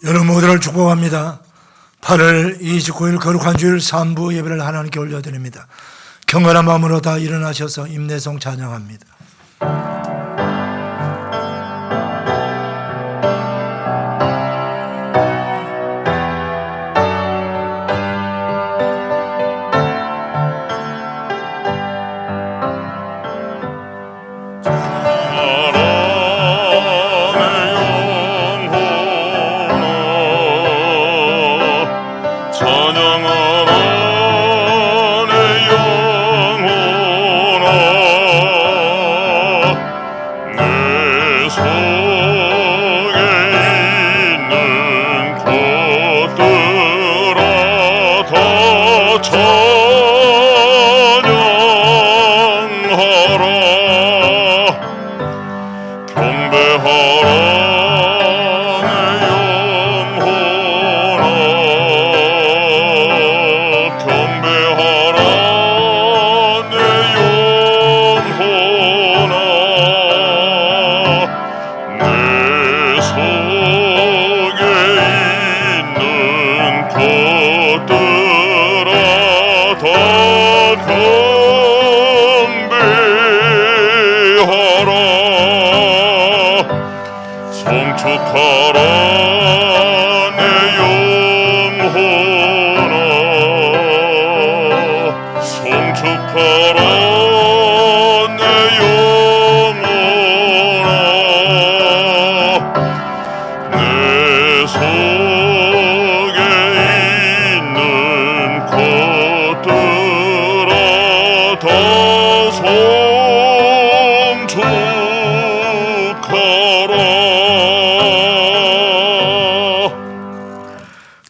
여러분 모두를 축복합니다. 8월 29일 거룩한 주일 3부 예배를 하나님께 올려드립니다. 경건한 마음으로 다 일어나셔서 임내송 찬양합니다.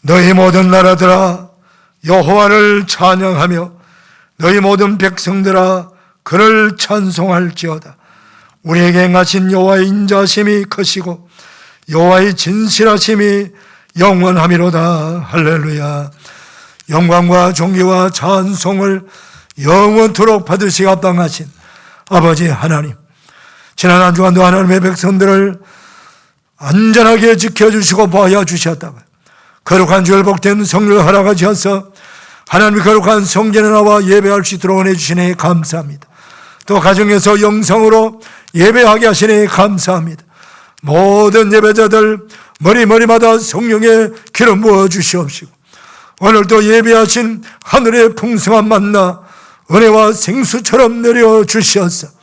너희 모든 나라들아 여호와를 찬양하며 너희 모든 백성들아 그를 찬송할지어다. 우리에게 행하신 여호와의 인자심이 크시고 여호와의 진실하심이 영원하미로다. 할렐루야. 영광과 존귀와 찬송을 영원토록 받으시기 합당하신 아버지 하나님, 지난 한 주간도 하나님의 백성들을 안전하게 지켜주시고 보호하여 주셨다가 거룩한 주일 복된 성령을 허락하셔서 하나님의 거룩한 성전에 나와 예배할 수 있도록 은혜 주시니 감사합니다. 또 가정에서 영성으로 예배하게 하시니 감사합니다. 모든 예배자들 머리마다 성령의 기름 부어 주시옵시고 오늘도 예배하신 하늘의 풍성한 만나 은혜와 생수처럼 내려 주시옵소서.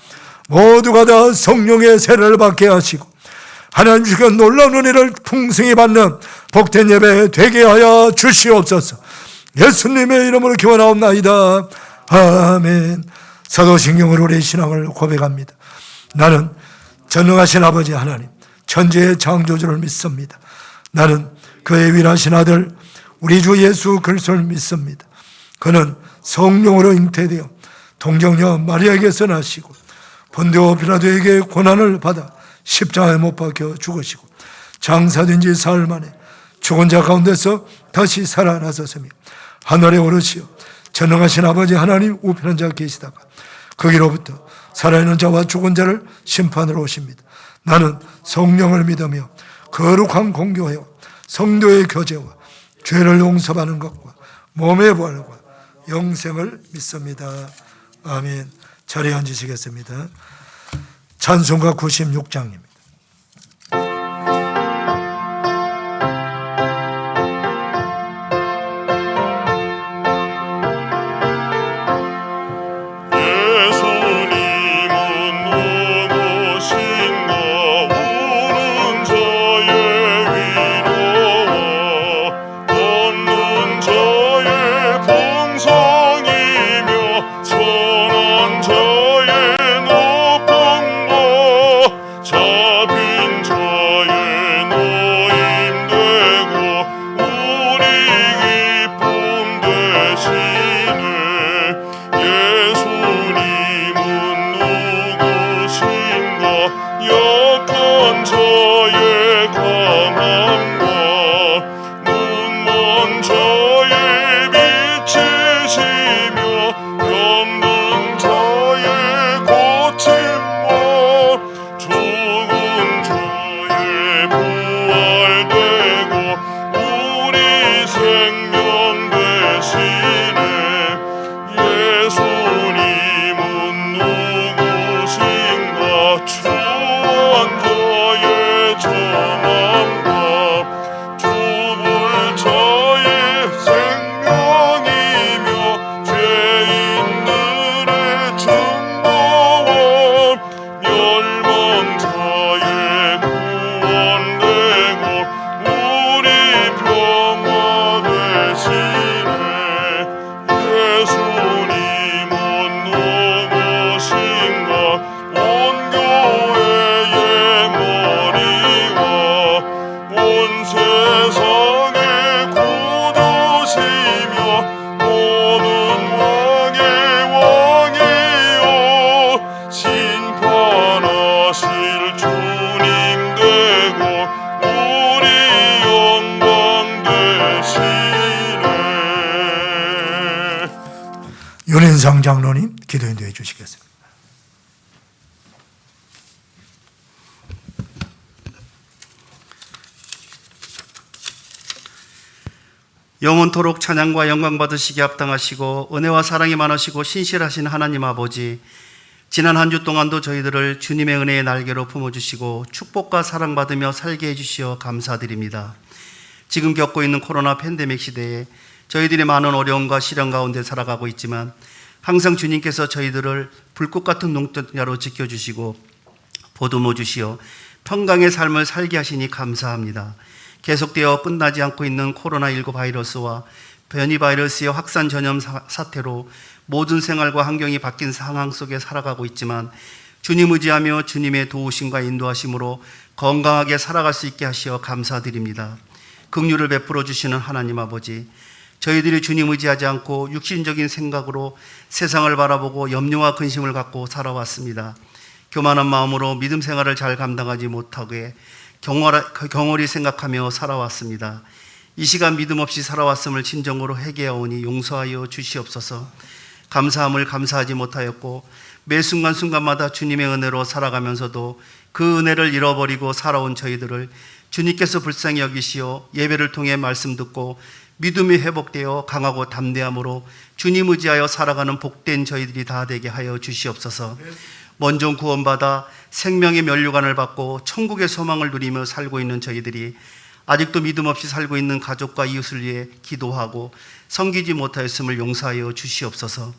모두가 다 성령의 세례를 받게 하시고 하나님 주시고 놀라운 은혜를 풍성히 받는 복된 예배 되게 하여 주시옵소서. 예수님의 이름으로 기원하옵나이다. 아멘. 사도신경으로 우리의 신앙을 고백합니다. 나는 전능하신 아버지 하나님, 천지의 창조주를 믿습니다. 나는 그의 위대하신 아들 우리 주 예수 그리스도를 믿습니다. 그는 성령으로 잉태되어 동정녀 마리아에게서 나시고 본디오 빌라도에게 고난을 받아 십자가에 못 박혀 죽으시고 장사된 지 사흘 만에 죽은 자 가운데서 다시 살아나셨으며 하늘에 오르시어 전능하신 아버지 하나님 우편한 자 계시다가 거기로부터 살아있는 자와 죽은 자를 심판으로 오십니다. 나는 성령을 믿으며 거룩한 공교회와 성도의 교제와 죄를 용서받는 것과 몸의 부활과 영생을 믿습니다. 아멘. 자리에 앉으시겠습니다. 찬송가 96장입니다. 저 윤인상 장로님 기도 인도해 주시겠습니다. 영원토록 찬양과 영광 받으시기 합당하시고 은혜와 사랑이 많으시고 신실하신 하나님 아버지, 지난 한 주 동안도 저희들을 주님의 은혜의 날개로 품어주시고 축복과 사랑받으며 살게 해주시어 감사드립니다. 지금 겪고 있는 코로나 팬데믹 시대에 저희들이 많은 어려움과 시련 가운데 살아가고 있지만 항상 주님께서 저희들을 불꽃 같은 눈동자로 지켜주시고 보듬어 주시어 평강의 삶을 살게 하시니 감사합니다. 계속되어 끝나지 않고 있는 코로나19 바이러스와 변이 바이러스의 확산 전염 사태로 모든 생활과 환경이 바뀐 상황 속에 살아가고 있지만 주님 의지하며 주님의 도우심과 인도하심으로 건강하게 살아갈 수 있게 하시어 감사드립니다. 긍휼을 베풀어 주시는 하나님 아버지, 저희들이 주님 의지하지 않고 육신적인 생각으로 세상을 바라보고 염려와 근심을 갖고 살아왔습니다. 교만한 마음으로 믿음 생활을 잘 감당하지 못하게 경홀히 생각하며 살아왔습니다. 이 시간 믿음 없이 살아왔음을 진정으로 회개하오니 용서하여 주시옵소서. 감사함을 감사하지 못하였고 매 순간순간마다 주님의 은혜로 살아가면서도 그 은혜를 잃어버리고 살아온 저희들을 주님께서 불쌍히 여기시어 예배를 통해 말씀 듣고 믿음이 회복되어 강하고 담대함으로 주님 의지하여 살아가는 복된 저희들이 다 되게 하여 주시옵소서. 먼저 구원받아 생명의 면류관을 받고 천국의 소망을 누리며 살고 있는 저희들이 아직도 믿음 없이 살고 있는 가족과 이웃을 위해 기도하고 섬기지 못하였음을 용서하여 주시옵소서.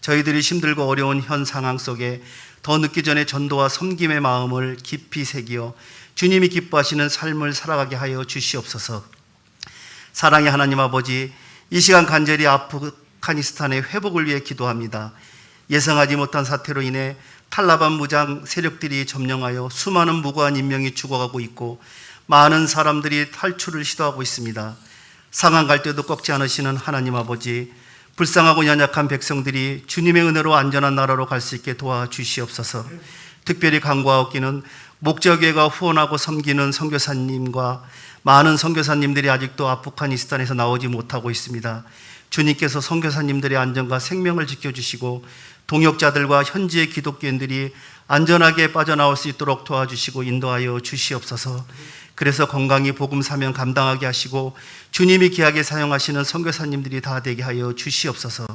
저희들이 힘들고 어려운 현 상황 속에 더 늦기 전에 전도와 섬김의 마음을 깊이 새기어 주님이 기뻐하시는 삶을 살아가게 하여 주시옵소서. 사랑의 하나님 아버지, 이 시간 간절히 아프가니스탄의 회복을 위해 기도합니다. 예상하지 못한 사태로 인해 탈라반 무장 세력들이 점령하여 수많은 무고한 인명이 죽어가고 있고 많은 사람들이 탈출을 시도하고 있습니다. 상한 갈 때도 꺾지 않으시는 하나님 아버지, 불쌍하고 연약한 백성들이 주님의 은혜로 안전한 나라로 갈 수 있게 도와주시옵소서. 특별히 간구하옵기는 목자교회가 후원하고 섬기는 선교사님과 많은 선교사님들이 아직도 아프가니스탄에서 나오지 못하고 있습니다. 주님께서 선교사님들의 안전과 생명을 지켜주시고 동역자들과 현지의 기독교인들이 안전하게 빠져나올 수 있도록 도와주시고 인도하여 주시옵소서. 그래서 건강히 복음 사명 감당하게 하시고 주님이 귀하게 사용하시는 선교사님들이 다 되게 하여 주시옵소서.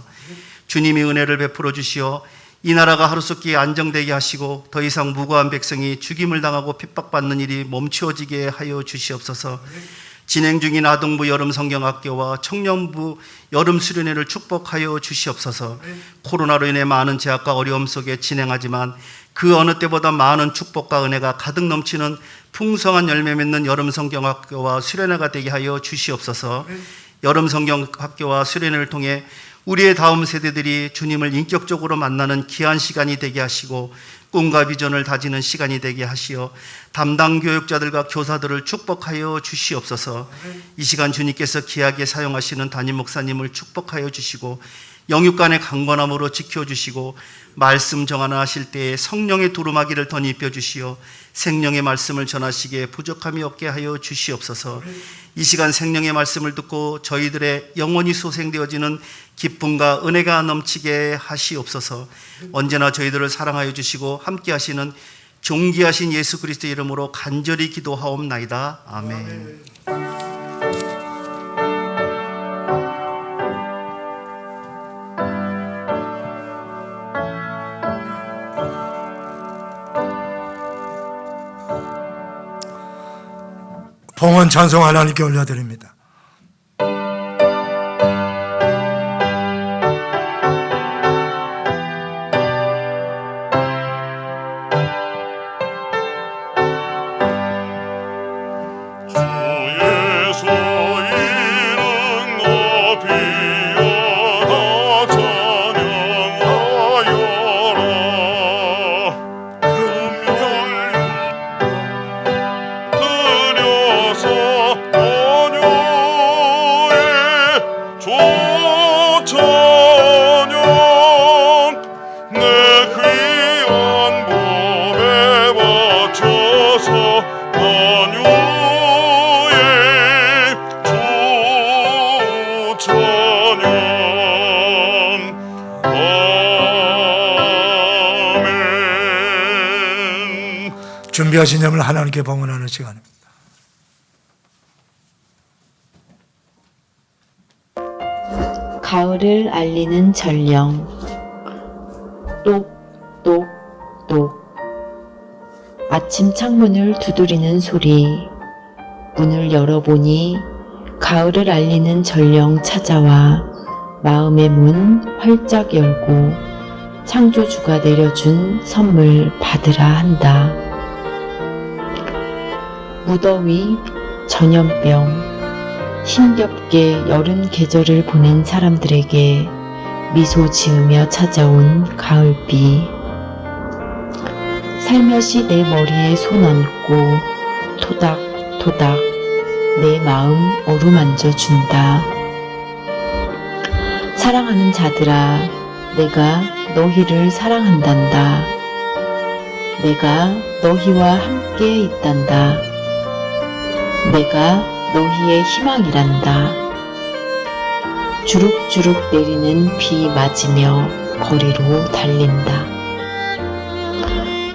주님이 은혜를 베풀어 주시어 이 나라가 하루속히 안정되게 하시고 더 이상 무고한 백성이 죽임을 당하고 핍박받는 일이 멈추어지게 하여 주시옵소서. 진행 중인 아동부 여름 성경학교와 청년부 여름 수련회를 축복하여 주시옵소서. 코로나로 인해 많은 제약과 어려움 속에 진행하지만 그 어느 때보다 많은 축복과 은혜가 가득 넘치는 풍성한 열매 맺는 여름 성경학교와 수련회가 되게 하여 주시옵소서. 여름 성경학교와 수련회를 통해 우리의 다음 세대들이 주님을 인격적으로 만나는 귀한 시간이 되게 하시고 꿈과 비전을 다지는 시간이 되게 하시어 담당 교육자들과 교사들을 축복하여 주시옵소서. 이 시간 주님께서 귀하게 사용하시는 담임 목사님을 축복하여 주시고 영육간의 강건함으로 지켜주시고 말씀 정하하실 때에 성령의 두루마기를 덧입혀 주시어 생명의 말씀을 전하시기에 부족함이 없게 하여 주시옵소서. 이 시간 생명의 말씀을 듣고 저희들의 영혼이 소생되어지는 기쁨과 은혜가 넘치게 하시옵소서. 언제나 저희들을 사랑하여 주시고 함께 하시는 존귀하신 예수 그리스도의 이름으로 간절히 기도하옵나이다. 아멘. 봉헌 찬송 하나님께 올려드립니다. 천연 준비하신 점을 하나님께 봉헌하는 시간입니다. 가을을 알리는 전령. 똑똑똑. 아침 창문을 두드리는 소리. 문을 열어보니 가을을 알리는 전령 찾아와 마음의 문 활짝 열고 창조주가 내려준 선물 받으라 한다. 무더위, 전염병, 힘겹게 여름 계절을 보낸 사람들에게 미소 지으며 찾아온 가을비. 살며시 내 머리에 손 얹고 토닥토닥 내 마음 어루만져 준다. 사랑하는 자들아, 내가 너희를 사랑한단다. 내가 너희와 함께 있단다. 내가 너희의 희망이란다. 주룩주룩 내리는 비 맞으며 거리로 달린다.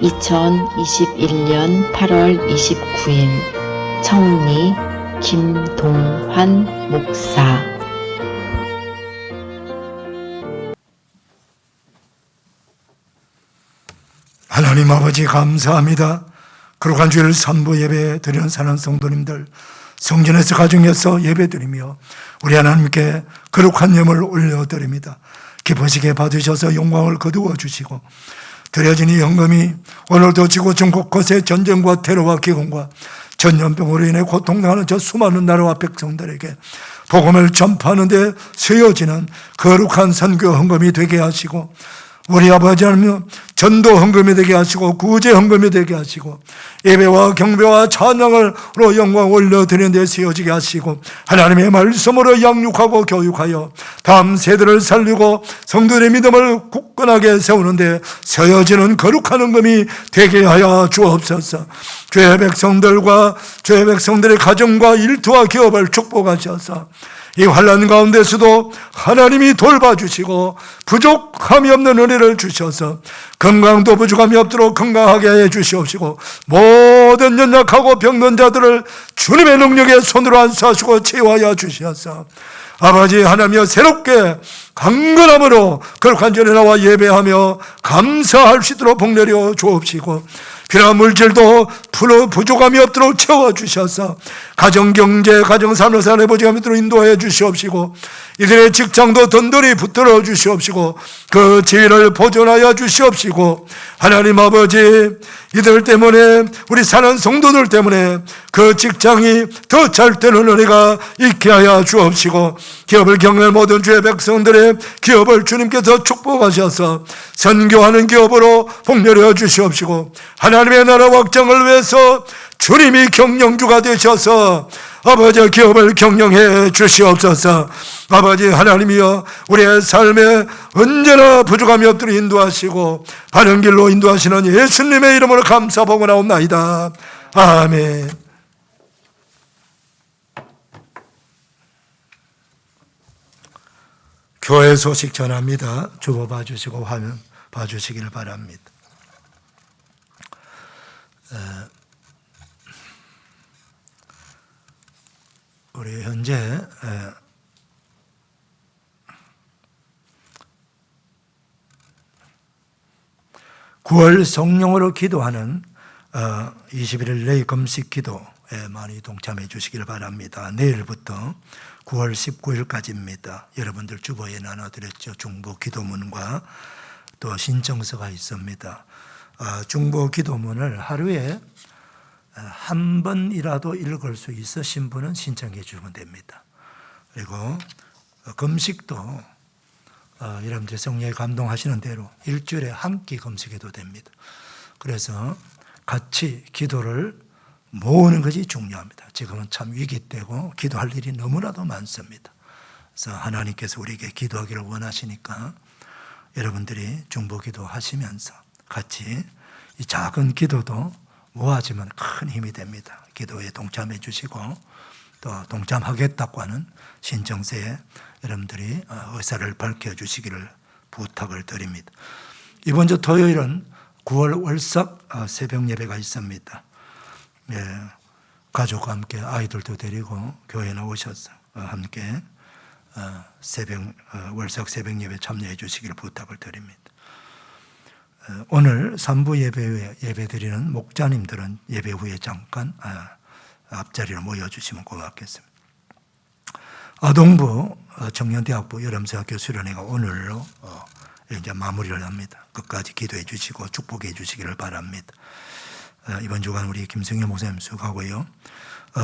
2021년 8월 29일 청리 김동환 목사. 하나님 아버지 감사합니다. 거룩한 주일 3부 예배 드리는 사는 성도님들, 성전에서 가정에서 예배드리며 우리 하나님께 거룩한 예물을 올려드립니다. 기쁘시게 받으셔서 영광을 거두어 주시고 드려진 이 헌금이 오늘도 지구 전 곳곳의 전쟁과 테러와 기근과 전염병으로 인해 고통당하는 저 수많은 나라와 백성들에게 복음을 전파하는 데 쓰여지는 거룩한 선교 헌금이 되게 하시고, 우리 아버지 하나님 전도 헌금이 되게 하시고 구제 헌금이 되게 하시고 예배와 경배와 찬양으로 영광 올려드리는 데 쓰여지게 하시고, 하나님의 말씀으로 양육하고 교육하여 다음 세대를 살리고 성도의 믿음을 굳건하게 세우는 데 쓰여지는 거룩한 헌금이 되게 하여 주옵소서. 주의 백성들과 주의 백성들의 가정과 일터와 기업을 축복하셔서 이 환난 가운데서도 하나님이 돌봐주시고 부족함이 없는 은혜를 주셔서 건강도 부족함이 없도록 건강하게 해주시옵시고, 모든 연약하고 병든 자들을 주님의 능력에 손으로 안수하시고 치유하여 주시옵소서. 아버지 하나님여, 새롭게 강건함으로 거룩한 전에 나와 예배하며 감사할 수 있도록 복 내려 주옵시고, 필요한 물질도 부족함이 없도록 채워주셔서 가정경제, 가정산업 산업에 부족함이 없도록 인도해 주시옵시고, 이들의 직장도 든든히 붙들어 주시옵시고 그 지위를 보존하여 주시옵시고, 하나님 아버지 이들 때문에 우리 사는 성도들 때문에 그 직장이 더 잘 되는 은혜가 있게 하여 주옵시고, 기업을 경영하는 모든 주의 백성들의 기업을 주님께서 축복하셔서 선교하는 기업으로 복렬해 주시옵시고, 하나님의 나라 확장을 위해서 주님이 경영주가 되셔서 아버지 기업을 경영해 주시옵소서. 아버지 하나님이여, 우리의 삶에 언제나 부족함이 없도록 인도하시고 바른 길로 인도하시는 예수님의 이름으로 감사하옵나이다. 아멘. 교회 소식 전합니다. 주보 봐주시고 화면 봐주시기를 바랍니다. 우리 현재 9월 성령으로 기도하는 21일 내일 금식 기도에 많이 동참해 주시기를 바랍니다. 내일부터 9월 19일까지입니다. 여러분들 주보에 나눠드렸죠. 중보 기도문과 또 신청서가 있습니다. 중보 기도문을 하루에 한 번이라도 읽을 수 있으신 분은 신청해 주면 됩니다. 그리고 금식도 여러분들 성령에 감동하시는 대로 일주일에 한 끼 금식해도 됩니다. 그래서 같이 기도를 모으는 것이 중요합니다. 지금은 참 위기 때고 기도할 일이 너무나도 많습니다. 그래서 하나님께서 우리에게 기도하기를 원하시니까 여러분들이 중보 기도하시면서 같이 이 작은 기도도 모아지면 큰 힘이 됩니다. 기도에 동참해 주시고 또 동참하겠다고 하는 신청서에 여러분들이 의사를 밝혀주시기를 부탁을 드립니다. 이번 주 토요일은 9월 월삭 새벽 예배가 있습니다. 예, 가족과 함께 아이들도 데리고 교회에 나오셔서 함께 월삭 새벽 예배 참여해 주시기를 부탁을 드립니다. 오늘 3부 예배 드리는 목자님들은 예배 후에 잠깐 앞자리로 모여주시면 고맙겠습니다. 아동부, 청년대학부 여름새학교 수련회가 오늘로 이제 마무리를 합니다. 끝까지 기도해 주시고 축복해 주시기를 바랍니다. 이번 주간 우리 김성일 목사님 수고하고요.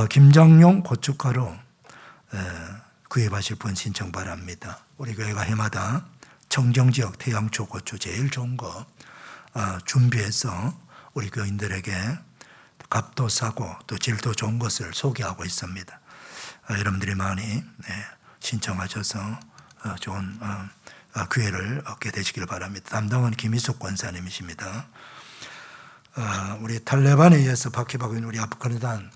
김장용 고춧가루 구입하실 분 신청 바랍니다. 우리 교회가 해마다 청정지역 태양초 고추 제일 좋은 거 준비해서 우리 교인들에게 값도 싸고 또 질도 좋은 것을 소개하고 있습니다. 여러분들이 많이 신청하셔서 좋은 기회를 얻게 되시길 바랍니다. 담당은 김희숙 권사님이십니다. 우리 탈레반에 의해서 박해받고 있는 우리 아프가니스탄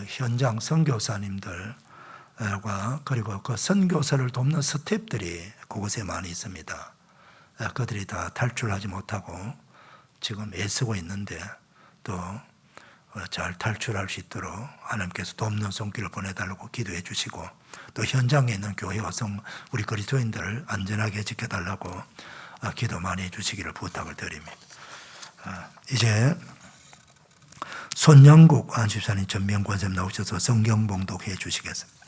현장 선교사님들과 그리고 그 선교사를 돕는 스태프들이 그곳에 많이 있습니다. 그들이 다 탈출하지 못하고 지금 애쓰고 있는데 또 잘 탈출할 수 있도록 하나님께서 돕는 손길을 보내달라고 기도해 주시고 또 현장에 있는 교회와 우리 그리스도인들을 안전하게 지켜달라고 기도 많이 해 주시기를 부탁을 드립니다. 이제 손영국 안집사님 전명권쌤 나오셔서 성경 봉독해 주시겠습니다.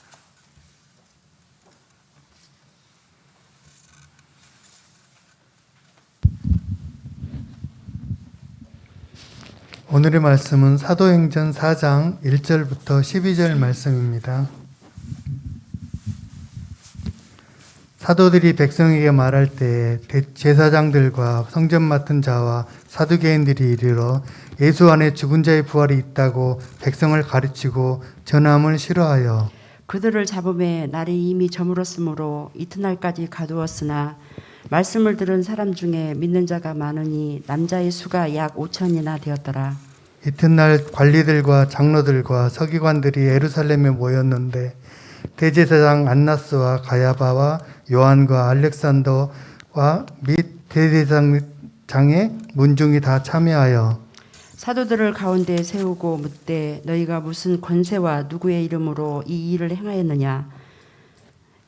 오늘의 말씀은 사도행전 4장 1절부터 12절 말씀입니다. 사도들이 백성에게 말할 때 제사장들과 성전 맡은 자와 사두개인들이 이르러 예수 안에 죽은 자의 부활이 있다고 백성을 가르치고 전함을 싫어하여 그들을 잡음에 날이 이미 저물었으므로 이튿날까지 가두었으나 말씀을 들은 사람 중에 믿는 자가 많으니 남자의 수가 약 5천이나 되었더라. 이튿날 관리들과 장로들과 서기관들이 예루살렘에 모였는데 대제사장 안나스와 가야바와 요한과 알렉산더와 및 대제사장의 문중이 다 참여하여 사도들을 가운데 세우고 묻되 너희가 무슨 권세와 누구의 이름으로 이 일을 행하였느냐.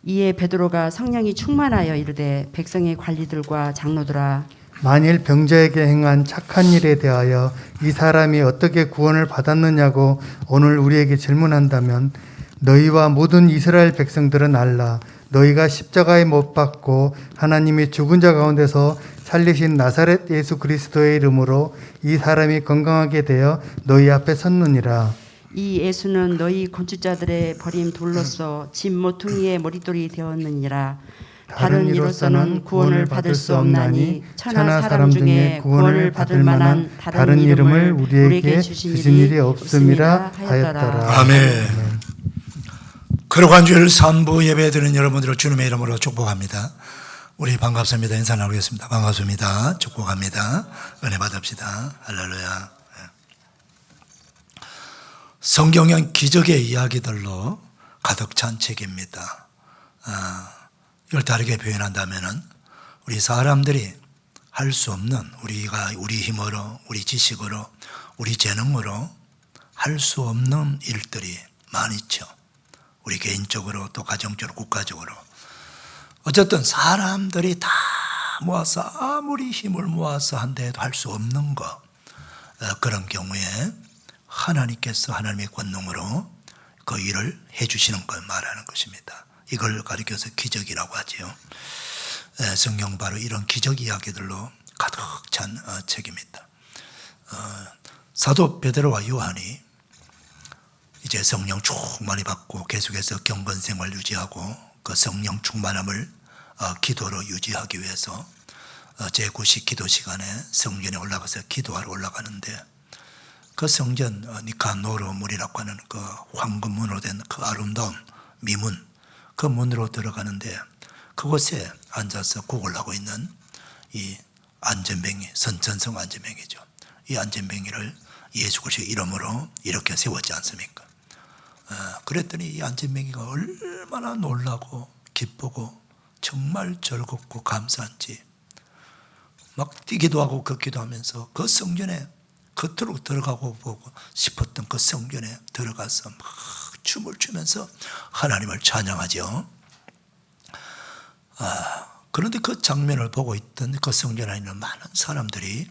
이에 베드로가 성령이 충만하여 이르되 백성의 관리들과 장로들아 만일 병자에게 행한 착한 일에 대하여 이 사람이 어떻게 구원을 받았느냐고 오늘 우리에게 질문한다면 너희와 모든 이스라엘 백성들은 알라. 너희가 십자가에 못 박고 하나님이 죽은 자 가운데서 살리신 나사렛 예수 그리스도의 이름으로 이 사람이 건강하게 되어 너희 앞에 섰느니라. 이 예수는 너희 건축자들의 버림 돌로서 집 모퉁이의 머릿돌이 되었느니라. 다른 이로서는 구원을 받을 수 없나니 천하 사람 중에 구원을 받을 만한 다른 이름을 우리에게 주신 일이 없음이라 하였더라. 아멘. 거룩한 주일 3부 예배 드리는 여러분들을 주님의 이름으로 축복합니다. 우리 반갑습니다. 인사 나누겠습니다. 반갑습니다. 축복합니다. 은혜 받읍시다. 할렐루야. 성경은 기적의 이야기들로 가득 찬 책입니다. 이걸 다르게 표현한다면은 우리 사람들이 할 수 없는 우리 힘으로, 우리 지식으로, 우리 재능으로 할 수 없는 일들이 많이 있죠. 우리 개인적으로 또 가정적으로 국가적으로. 어쨌든 사람들이 다 모아서 아무리 힘을 모아서 한데도 할 수 없는 것, 그런 경우에 하나님께서 하나님의 권능으로 그 일을 해주시는 걸 말하는 것입니다. 이걸 가리켜서 기적이라고 하지요. 성경 바로 이런 기적 이야기들로 가득 찬 책입니다. 사도 베드로와 요한이 이제 성령 충만히 받고 계속해서 경건 생활 유지하고 그 성령 충만함을 기도로 유지하기 위해서 제9식 기도 시간에 성전에 올라가서 기도하러 올라가는데 그 성전 니카노르 문이라고 하는 그 황금문으로 된 그 아름다운 미문, 그 문으로 들어가는데 그곳에 앉아서 구걸 하고 있는 이 안전뱅이, 선천성 안전뱅이죠. 이 안전뱅이를 예수 그리스도의 이름으로 이렇게 세웠지 않습니까? 그랬더니 이 안전뱅이가 얼마나 놀라고 기쁘고 정말 즐겁고 감사한지 막 뛰기도 하고 걷기도 하면서 그 성전에 겉으로 들어가고 보고 싶었던 그 성전에 들어가서 막 춤을 추면서 하나님을 찬양하죠. 그런데 그 장면을 보고 있던 그 성전 안에 있는 많은 사람들이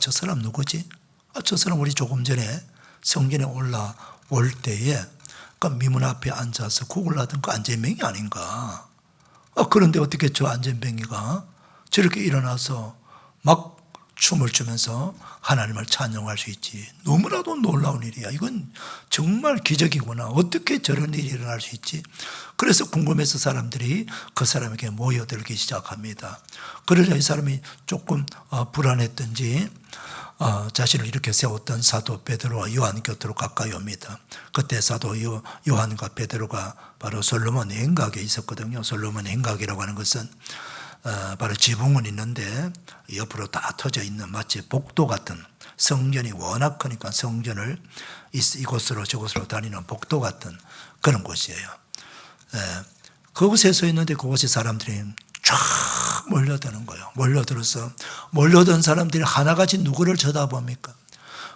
저 사람 누구지? 저 사람 우리 조금 전에 성전에 올라올 때에 그 미문 앞에 앉아서 구글 하던 그 안전뱅이 아닌가? 그런데 어떻게 저 안전뱅이가 저렇게 일어나서 막 춤을 추면서 하나님을 찬양할 수 있지? 너무나도 놀라운 일이야. 이건 정말 기적이구나. 어떻게 저런 일이 일어날 수 있지? 그래서 궁금해서 사람들이 그 사람에게 모여들기 시작합니다. 그러자 이 사람이 조금 불안했던지 자신을 이렇게 세웠던 사도 베드로와 요한 곁으로 가까이 옵니다. 그때 사도 요한과 베드로가 바로 솔로몬 행각에 있었거든요. 솔로몬 행각이라고 하는 것은 바로 지붕은 있는데 옆으로 다 터져 있는 마치 복도 같은, 성전이 워낙 크니까 성전을 이곳으로 저곳으로 다니는 복도 같은 그런 곳이에요. 그곳에 서 있는데 그곳에 사람들이 쫙 몰려드는 거예요. 몰려든 사람들이 하나같이 누구를 쳐다봅니까?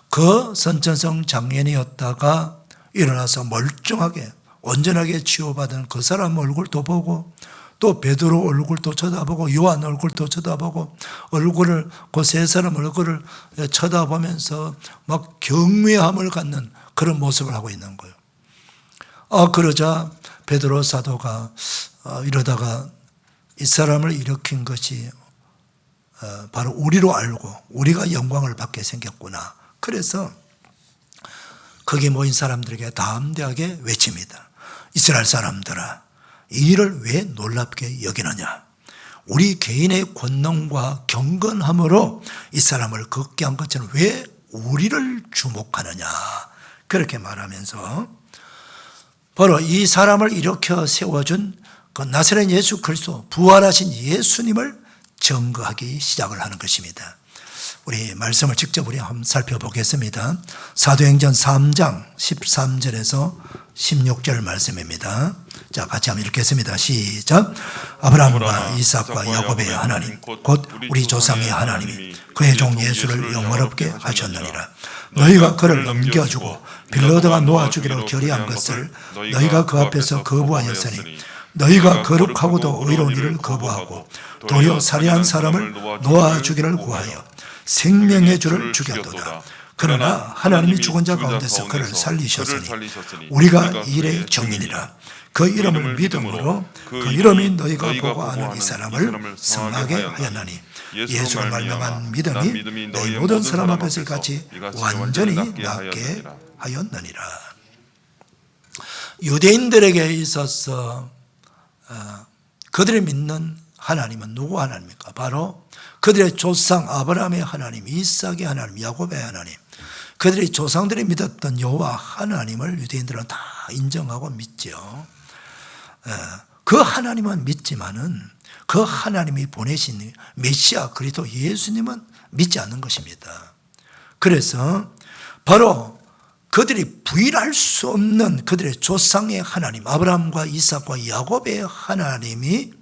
그 선천성 장애인이었다가 일어나서 멀쩡하게 온전하게 치유받은 그 사람 얼굴도 보고, 또 베드로 얼굴도 쳐다보고 요한 얼굴도 쳐다보고, 얼굴을 그 세 사람 얼굴을 쳐다보면서 막 경외함을 갖는 그런 모습을 하고 있는 거예요. 그러자 베드로 사도가 이러다가 이 사람을 일으킨 것이 바로 우리로 알고 우리가 영광을 받게 생겼구나. 그래서 거기 모인 사람들에게 담대하게 외칩니다. 이스라엘 사람들아, 이 일을 왜 놀랍게 여기느냐? 우리 개인의 권능과 경건함으로 이 사람을 걷게 한 것처럼 왜 우리를 주목하느냐? 그렇게 말하면서 바로 이 사람을 일으켜 세워준 그 나사렛 예수 그리스도, 부활하신 예수님을 증거하기 시작을 하는 것입니다. 우리 말씀을 직접 우리 한번 살펴보겠습니다. 사도행전 3장 13절에서 16절 말씀입니다. 자, 같이 한번 읽겠습니다. 시작. 아브라함과 이삭과 야곱의 하나님 곧 우리 조상의 하나님이 그의 종 예수를 영원롭게 하셨느니라. 너희가 그를 넘겨주고 빌로드가 놓아주기로 결의한 것을 너희가 그 앞에서 거부하였으니 너희가 거룩하고도 의로운 일을 거부하고 도리어 살해한 사람을 놓아주기를 구하여 생명의 주를 죽였도다. 그러나 하나님이 죽은 자 가운데서 그를 살리셨으니 우리가 이 일의 증인이라. 그 이름을 믿음으로 그 이름이 너희가 보고 아는 이 사람을 승하게 하였나니 예수를 말미암은 믿음이 너희 모든 사람 앞에서 같이 완전히 낫게 하였느니라. 유대인들에게 있어서 그들이 믿는 하나님은 누구 하나님입니까? 바로 그들의 조상 아브라함의 하나님, 이삭의 하나님, 야곱의 하나님, 그들의 조상들이 믿었던 여호와 하나님을 유대인들은 다 인정하고 믿죠. 그 하나님은 믿지만은 그 하나님이 보내신 메시아 그리스도 예수님은 믿지 않는 것입니다. 그래서 바로 그들이 부인할 수 없는 그들의 조상의 하나님, 아브라함과 이삭과 야곱의 하나님이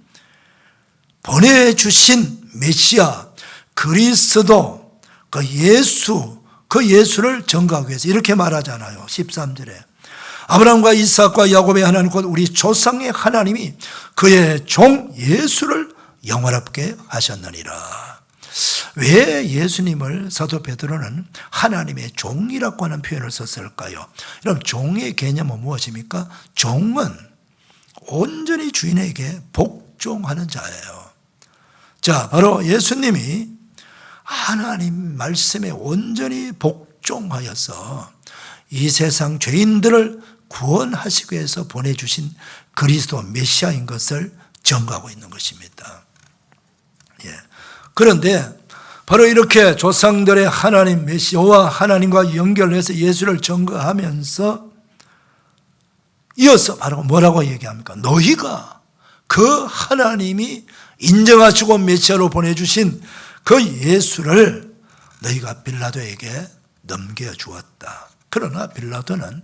보내주신 메시아 그리스도, 그 예수를 증거하기 위해서 이렇게 말하잖아요. 13절에 아브라함과 이삭과 야곱의 하나님 곧 우리 조상의 하나님이 그의 종 예수를 영원롭게 하셨느니라. 왜 예수님을 사도 베드로는 하나님의 종이라고 하는 표현을 썼을까요? 그럼 종의 개념은 무엇입니까? 종은 온전히 주인에게 복종하는 자예요. 자, 바로 예수님이 하나님 말씀에 온전히 복종하여서 이 세상 죄인들을 구원하시기 위해서 보내주신 그리스도 메시아인 것을 증거하고 있는 것입니다. 그런데 바로 이렇게 조상들의 하나님 메시아와 하나님과 연결해서 예수를 증거하면서 이어서 바로 뭐라고 얘기합니까? 너희가 그 하나님이 인정하시고 메시아로 보내주신 그 예수를 너희가 빌라도에게 넘겨주었다. 그러나 빌라도는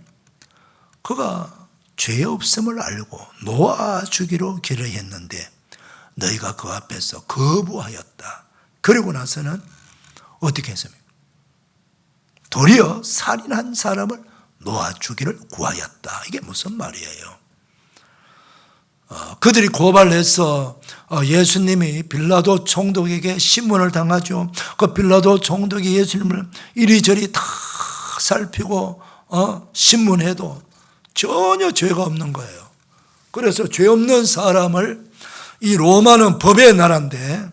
그가 죄 없음을 알고 놓아주기로 결의했는데 너희가 그 앞에서 거부하였다. 그리고 나서는 어떻게 했습니까? 도리어 살인한 사람을 놓아주기를 구하였다. 이게 무슨 말이에요? 그들이 고발해서 예수님이 빌라도 총독에게 신문을 당하죠. 그 빌라도 총독이 예수님을 이리저리 다 살피고 신문해도 전혀 죄가 없는 거예요. 그래서 죄 없는 사람을, 이 로마는 법의 나라인데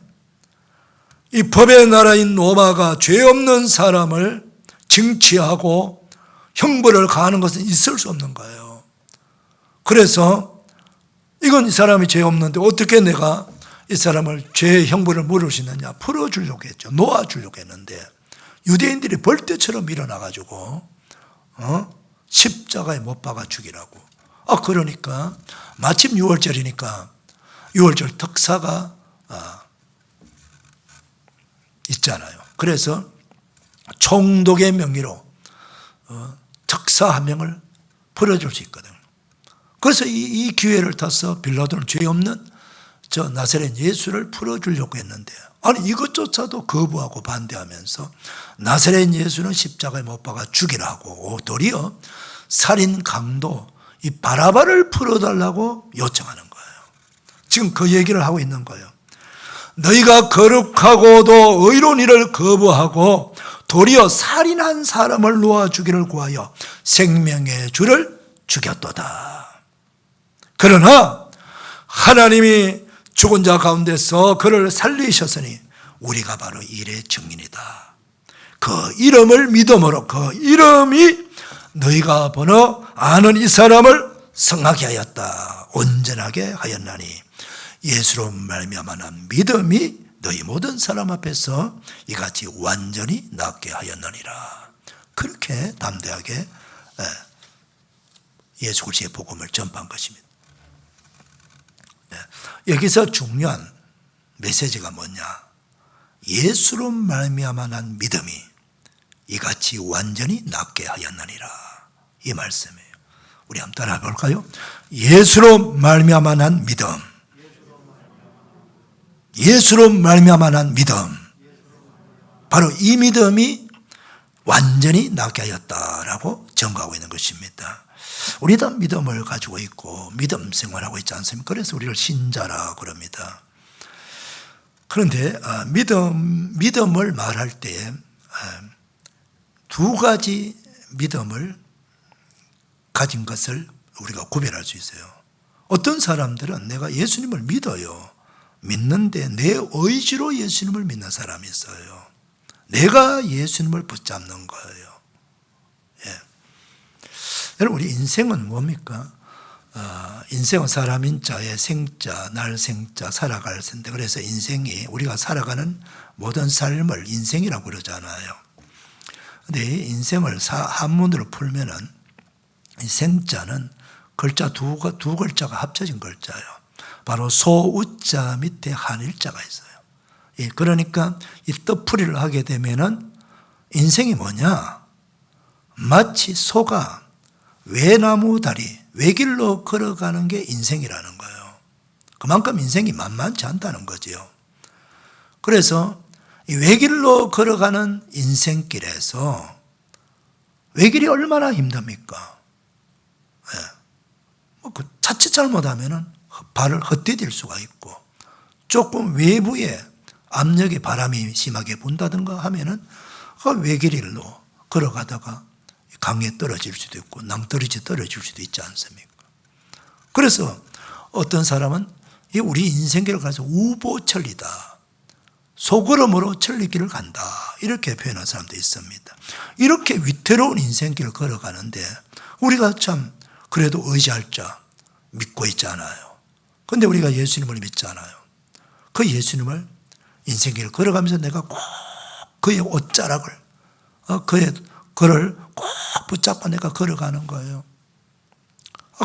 이 법의 나라인 로마가 죄 없는 사람을 징치하고 형벌을 가하는 것은 있을 수 없는 거예요. 그래서 이건 이 사람이 죄 없는데 어떻게 내가 이 사람을 죄의 형벌을 물을 수 있느냐? 풀어주려고 했죠. 놓아주려고 했는데 유대인들이 벌떼처럼 일어나가지고 십자가에 못 박아 죽이라고. 그러니까 마침 6월절이니까 6월절 특사가 있잖아요. 그래서 총독의 명의로 특사 한 명을 풀어줄 수 있거든요. 그래서 이 기회를 타서 빌라도는 죄 없는 저 나사렛 예수를 풀어주려고 했는데, 아니 이것조차도 거부하고 반대하면서 나사렛 예수는 십자가에 못 박아 죽이라고 도리어 살인 강도 이 바라바를 풀어달라고 요청하는 거예요. 지금 그 얘기를 하고 있는 거예요. 너희가 거룩하고도 의로운 일을 거부하고 도리어 살인한 사람을 놓아주기를 구하여 생명의 주를 죽였도다. 그러나 하나님이 죽은 자 가운데서 그를 살리셨으니 우리가 바로 일의 증인이다. 그 이름을 믿음으로 그 이름이 너희가 보너 아는 이 사람을 성하게 하였다. 온전하게 하였나니 예수로 말미암아 난 믿음이 너희 모든 사람 앞에서 이같이 완전히 낫게 하였느니라. 그렇게 담대하게 예수 그리스도의 복음을 전파한 것입니다. 여기서 중요한 메시지가 뭐냐? 예수로 말미암아 난 믿음이 이같이 완전히 낫게 하였느니라. 이 말씀이에요. 우리 한번 따라해 볼까요? 예수로 말미암아 난 믿음. 예수로 말미암아 난 믿음. 바로 이 믿음이 완전히 낫게 하였다라고 증거하고 있는 것입니다. 우리 다 믿음을 가지고 있고 믿음 생활하고 있지 않습니까? 그래서 우리를 신자라 그럽니다. 그런데 믿음을 말할 때 두 가지 믿음을 가진 것을 우리가 구별할 수 있어요. 어떤 사람들은 내가 예수님을 믿어요. 믿는데 내 의지로 예수님을 믿는 사람이 있어요. 내가 예수님을 붙잡는 거예요. 여러분, 우리 인생은 뭡니까? 인생은 사람인 자의 생자, 날 생자, 살아갈 텐데, 그래서 인생이 우리가 살아가는 모든 삶을 인생이라고 그러잖아요. 근데 인생을 한문으로 풀면은 이 생자는 글자 두 글자가 합쳐진 글자예요. 바로 소우자 밑에 한일자가 있어요. 그러니까 이 뜻풀이를 하게 되면은 인생이 뭐냐? 마치 소가 외나무 다리, 외길로 걸어가는 게 인생이라는 거예요. 그만큼 인생이 만만치 않다는 거지요. 그래서 이 외길로 걸어가는 인생길에서 외길이 얼마나 힘듭니까? 자칫 잘못하면은 발을 헛디딜 수가 있고, 조금 외부에 압력이 바람이 심하게 분다든가 하면은 그 외길로 걸어가다가 강에 떨어질 수도 있고 낭떠러지 떨어질 수도 있지 않습니까? 그래서 어떤 사람은 우리 인생길을 가서 우보천리다. 소걸음으로 천리길을 간다. 이렇게 표현한 사람도 있습니다. 이렇게 위태로운 인생길을 걸어가는데 우리가 참 그래도 의지할 자 믿고 있잖아요. 그런데 우리가 예수님을 믿잖아요. 그 예수님을 인생길을 걸어가면서 내가 꼭 그의 옷자락을 그를 꼭 붙잡고 내가 걸어가는 거예요.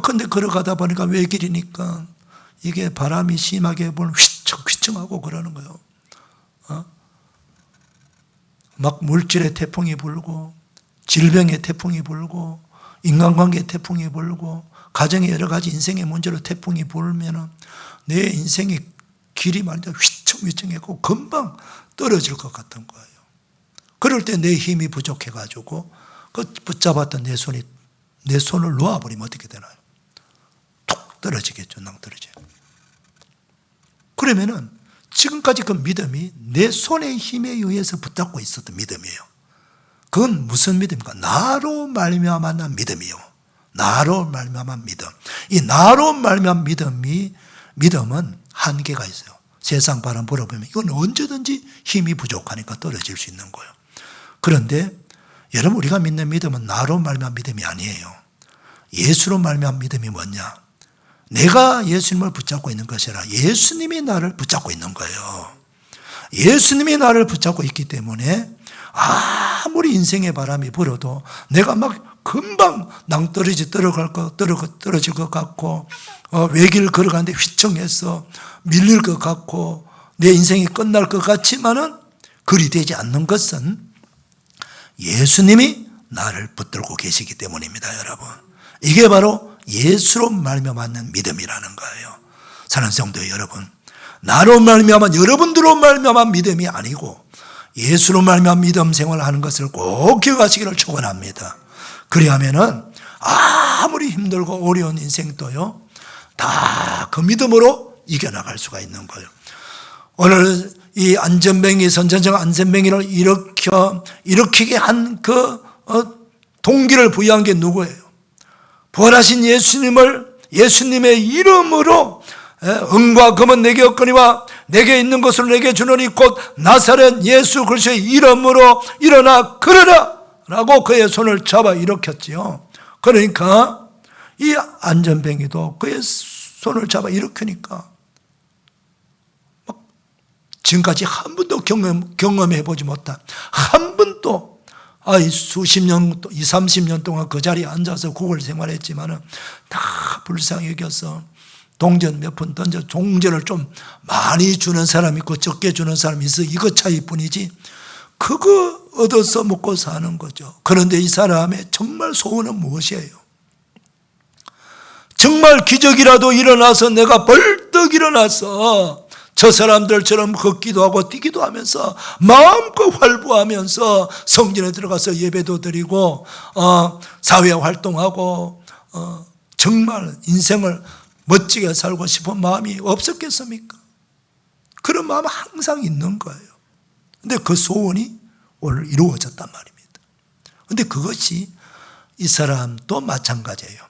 근데 걸어가다 보니까 외길이니까 이게 바람이 심하게 불면 휘청휘청하고 그러는 거예요. 막 물질의 태풍이 불고, 질병의 태풍이 불고, 인간관계의 태풍이 불고, 가정의 여러 가지 인생의 문제로 태풍이 불면은 내 인생이 길이 말이야 휘청휘청하고 금방 떨어질 것 같은 거예요. 그럴 때 내 힘이 부족해가지고 그 붙잡았던 내 손을 놓아버리면 어떻게 되나요? 툭 떨어지겠죠. 낭떨어져요. 그러면은 지금까지 그 믿음이 내 손의 힘에 의해서 붙잡고 있었던 믿음이에요. 그건 무슨 믿음입니까? 나로 말미암아 난 믿음이요. 나로 말미암아 믿음. 이 나로 말미암아 믿음은 한계가 있어요. 세상 바람 불어보면 이건 언제든지 힘이 부족하니까 떨어질 수 있는 거예요. 그런데 여러분, 우리가 믿는 믿음은 나로 말미암아 믿음이 아니에요. 예수로 말미암아 믿음이 뭐냐? 내가 예수님을 붙잡고 있는 것이 아니라 예수님이 나를 붙잡고 있는 거예요. 예수님이 나를 붙잡고 있기 때문에 아무리 인생의 바람이 불어도 내가 막 금방 낭떠러지 떨어질 것 같고 외길 걸어가는데 휘청해서 밀릴 것 같고 내 인생이 끝날 것 같지만은 그리 되지 않는 것은 예수님이 나를 붙들고 계시기 때문입니다, 여러분. 이게 바로 예수로 말미암는 믿음이라는 거예요. 사랑하는 성도 여러분, 나로 말미암아 여러분들로 말미암아 믿음이 아니고 예수로 말미암아 믿음 생활하는 것을 꼭 기억하시기를 축원합니다. 그리하면은 아무리 힘들고 어려운 인생도요, 다 그 믿음으로 이겨나갈 수가 있는 거예요. 오늘 이 안전뱅이, 선전적 안전뱅이를 일으키게 한 그 동기를 부여한 게 누구예요? 부활하신 예수님의 이름으로 은과 금은 내게 없거니와 내게 있는 것을 내게 주노니 곧 나사렛 예수 그리스도의 이름으로 일어나 걸으라 라고 그의 손을 잡아 일으켰지요. 그러니까 이 안전뱅이도 그의 손을 잡아 일으키니까 지금까지 한 번도 경험해 보지 못한, 한 번도 수십 년, 20, 30년 동안 그 자리에 앉아서 국을 생활했지만은 다 불쌍히 여겨서 동전 몇 푼 던져 종전을 좀 많이 주는 사람이 있고 적게 주는 사람이 있어. 이거 차이뿐이지 그거 얻어서 먹고 사는 거죠. 그런데 이 사람의 정말 소원은 무엇이에요? 정말 기적이라도 일어나서 내가 벌떡 일어나서 저 사람들처럼 걷기도 하고 뛰기도 하면서 마음껏 활보하면서 성전에 들어가서 예배도 드리고 사회 활동하고 정말 인생을 멋지게 살고 싶은 마음이 없었겠습니까? 그런 마음은 항상 있는 거예요. 근데 그 소원이 오늘 이루어졌단 말입니다. 근데 그것이 이 사람도 마찬가지예요.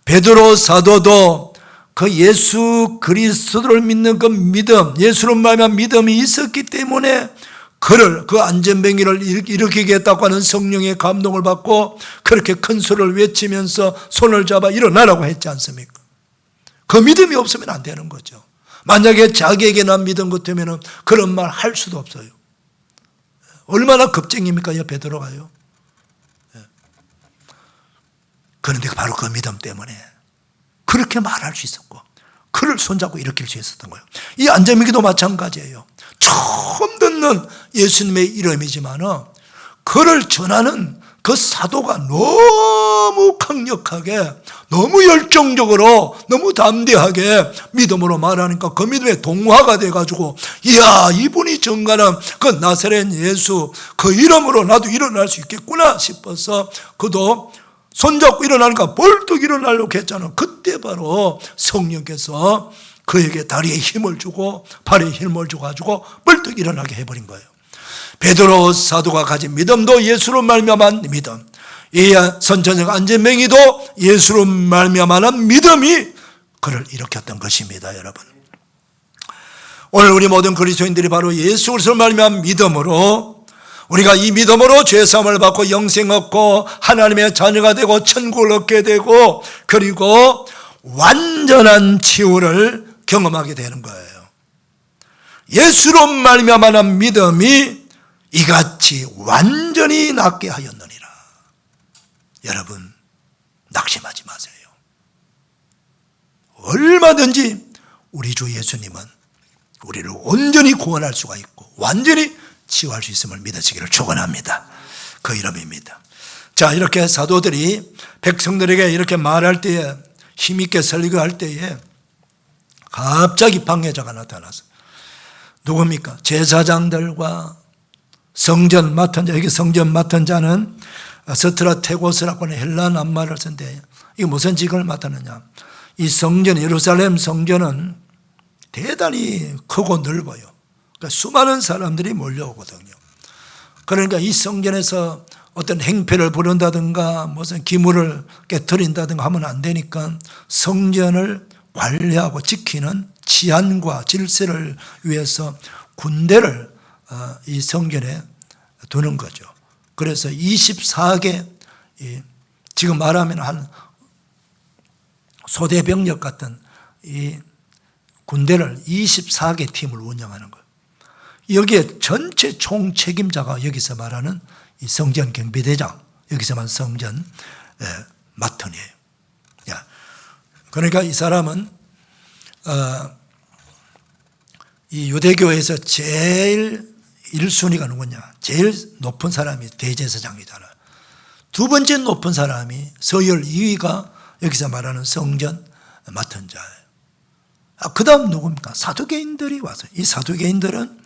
베드로 사도도 그 예수 그리스도를 믿는 그 믿음, 예수로 말미암아 믿음이 있었기 때문에 그를 그 안전뱅이를 일으키겠다고 하는 성령의 감동을 받고 그렇게 큰 소리를 외치면서 손을 잡아 일어나라고 했지 않습니까? 그 믿음이 없으면 안 되는 거죠. 만약에 자기에게나 믿음 같으면 그런 말 할 수도 없어요. 얼마나 겁쟁입니까, 이 베드로가요? 그런데 바로 그 믿음 때문에 그렇게 말할 수 있었고 그를 손잡고 일으킬 수 있었던 거예요. 이 안전뱅이도 마찬가지예요. 처음 듣는 예수님의 이름이지만 그를 전하는 그 사도가 너무 강력하게, 너무 열정적으로, 너무 담대하게 믿음으로 말하니까 그 믿음에 동화가 돼가지고 이야, 이분이 전가는 그 나사렛 예수 그 이름으로 나도 일어날 수 있겠구나 싶어서 그도 손잡고 일어나니까 벌떡 일어나려고 했잖아요. 그때 바로 성령께서 그에게 다리에 힘을 주고 발에 힘을 줘가지고 벌떡 일어나게 해버린 거예요. 베드로 사도가 가진 믿음도 예수로 말미암은 믿음, 이 선천적 안전뱅이도 예수로 말미암은 믿음이 그를 일으켰던 것입니다. 여러분, 오늘 우리 모든 그리스도인들이 바로 예수 그리스도로 말미암은 믿음으로 우리가 이 믿음으로 죄사함을 받고 영생 얻고 하나님의 자녀가 되고 천국을 얻게 되고 그리고 완전한 치유를 경험하게 되는 거예요. 예수로 말미암은 믿음이 이같이 완전히 낫게 하였느니라. 여러분, 낙심하지 마세요. 얼마든지 우리 주 예수님은 우리를 온전히 구원할 수가 있고 완전히 치유할 수 있음을 믿으시기를 축원합니다. 그 이름입니다. 자, 이렇게 사도들이 백성들에게 이렇게 말할 때에, 힘있게 설교할 때에 갑자기 방해자가 나타나서 누굽니까? 제사장들과 성전 맡은 자, 여기 성전 맡은 자는 스트라테고스라고 하는 헬라 낱말을 쓴데, 이게 무슨 직을 맡았느냐? 이 성전, 예루살렘 성전은 대단히 크고 넓어요. 그러니까 수많은 사람들이 몰려오거든요. 그러니까 이 성전에서 어떤 행패를 부른다든가 무슨 기물을 깨뜨린다든가 하면 안 되니까 성전을 관리하고 지키는 치안과 질서를 위해서 군대를 이 성전에 두는 거죠. 그래서 24개, 지금 말하면 한 소대병력 같은 이 군대를 24개 팀을 운영하는 거예요. 여기에 전체 총책임자가 여기서 말하는 이 성전 경비대장, 여기서만 성전 마턴이에요. 그러니까 이 사람은 이 유대교에서 제일 1순위가 누구냐? 제일 높은 사람이 대제사장이잖아요. 두 번째 높은 사람이 서열 2위가 여기서 말하는 성전 맡은 자예요. 그 다음 누굽니까? 사두개인들이 와서, 이 사두개인들은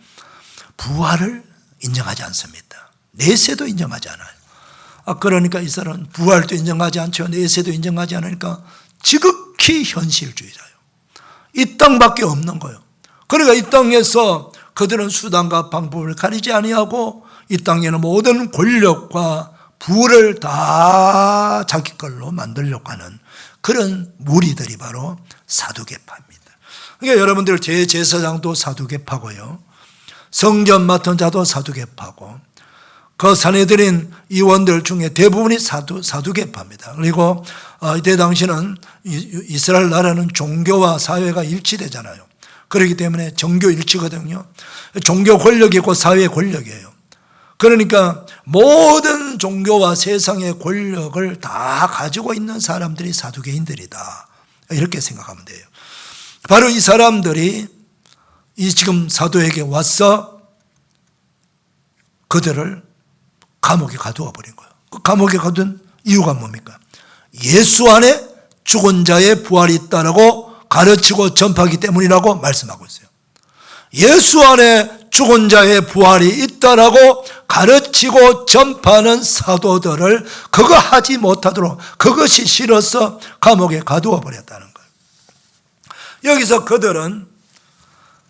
부활을 인정하지 않습니다. 내세도 인정하지 않아요. 그러니까 이 사람은 부활도 인정하지 않죠. 내세도 인정하지 않으니까 지극히 현실주의자예요. 이 땅밖에 없는 거예요. 그러니까 이 땅에서 그들은 수단과 방법을 가리지 아니하고 이 땅에는 모든 권력과 부를 다 자기 걸로 만들려고 하는 그런 무리들이 바로 사두개파입니다. 그러니까 여러분들 제사장도 사두개파고요, 성전 맡은 자도 사두개파고, 그 사내들인 의원들 중에 대부분이 사두개파입니다. 그리고 이때 당시는 이스라엘 나라는 종교와 사회가 일치되잖아요. 그렇기 때문에 종교 일치거든요. 종교 권력이 있고 사회 권력이에요. 그러니까 모든 종교와 세상의 권력을 다 가지고 있는 사람들이 사두개인들이다, 이렇게 생각하면 돼요. 바로 이 사람들이 이 지금 사도에게 와서 그들을 감옥에 가두어 버린 거예요. 그 감옥에 가둔 이유가 뭡니까? 예수 안에 죽은 자의 부활이 있다라고 가르치고 전파하기 때문이라고 말씀하고 있어요. 예수 안에 죽은 자의 부활이 있다라고 가르치고 전파하는 사도들을 그거 하지 못하도록, 그것이 싫어서 감옥에 가두어 버렸다는 거예요. 여기서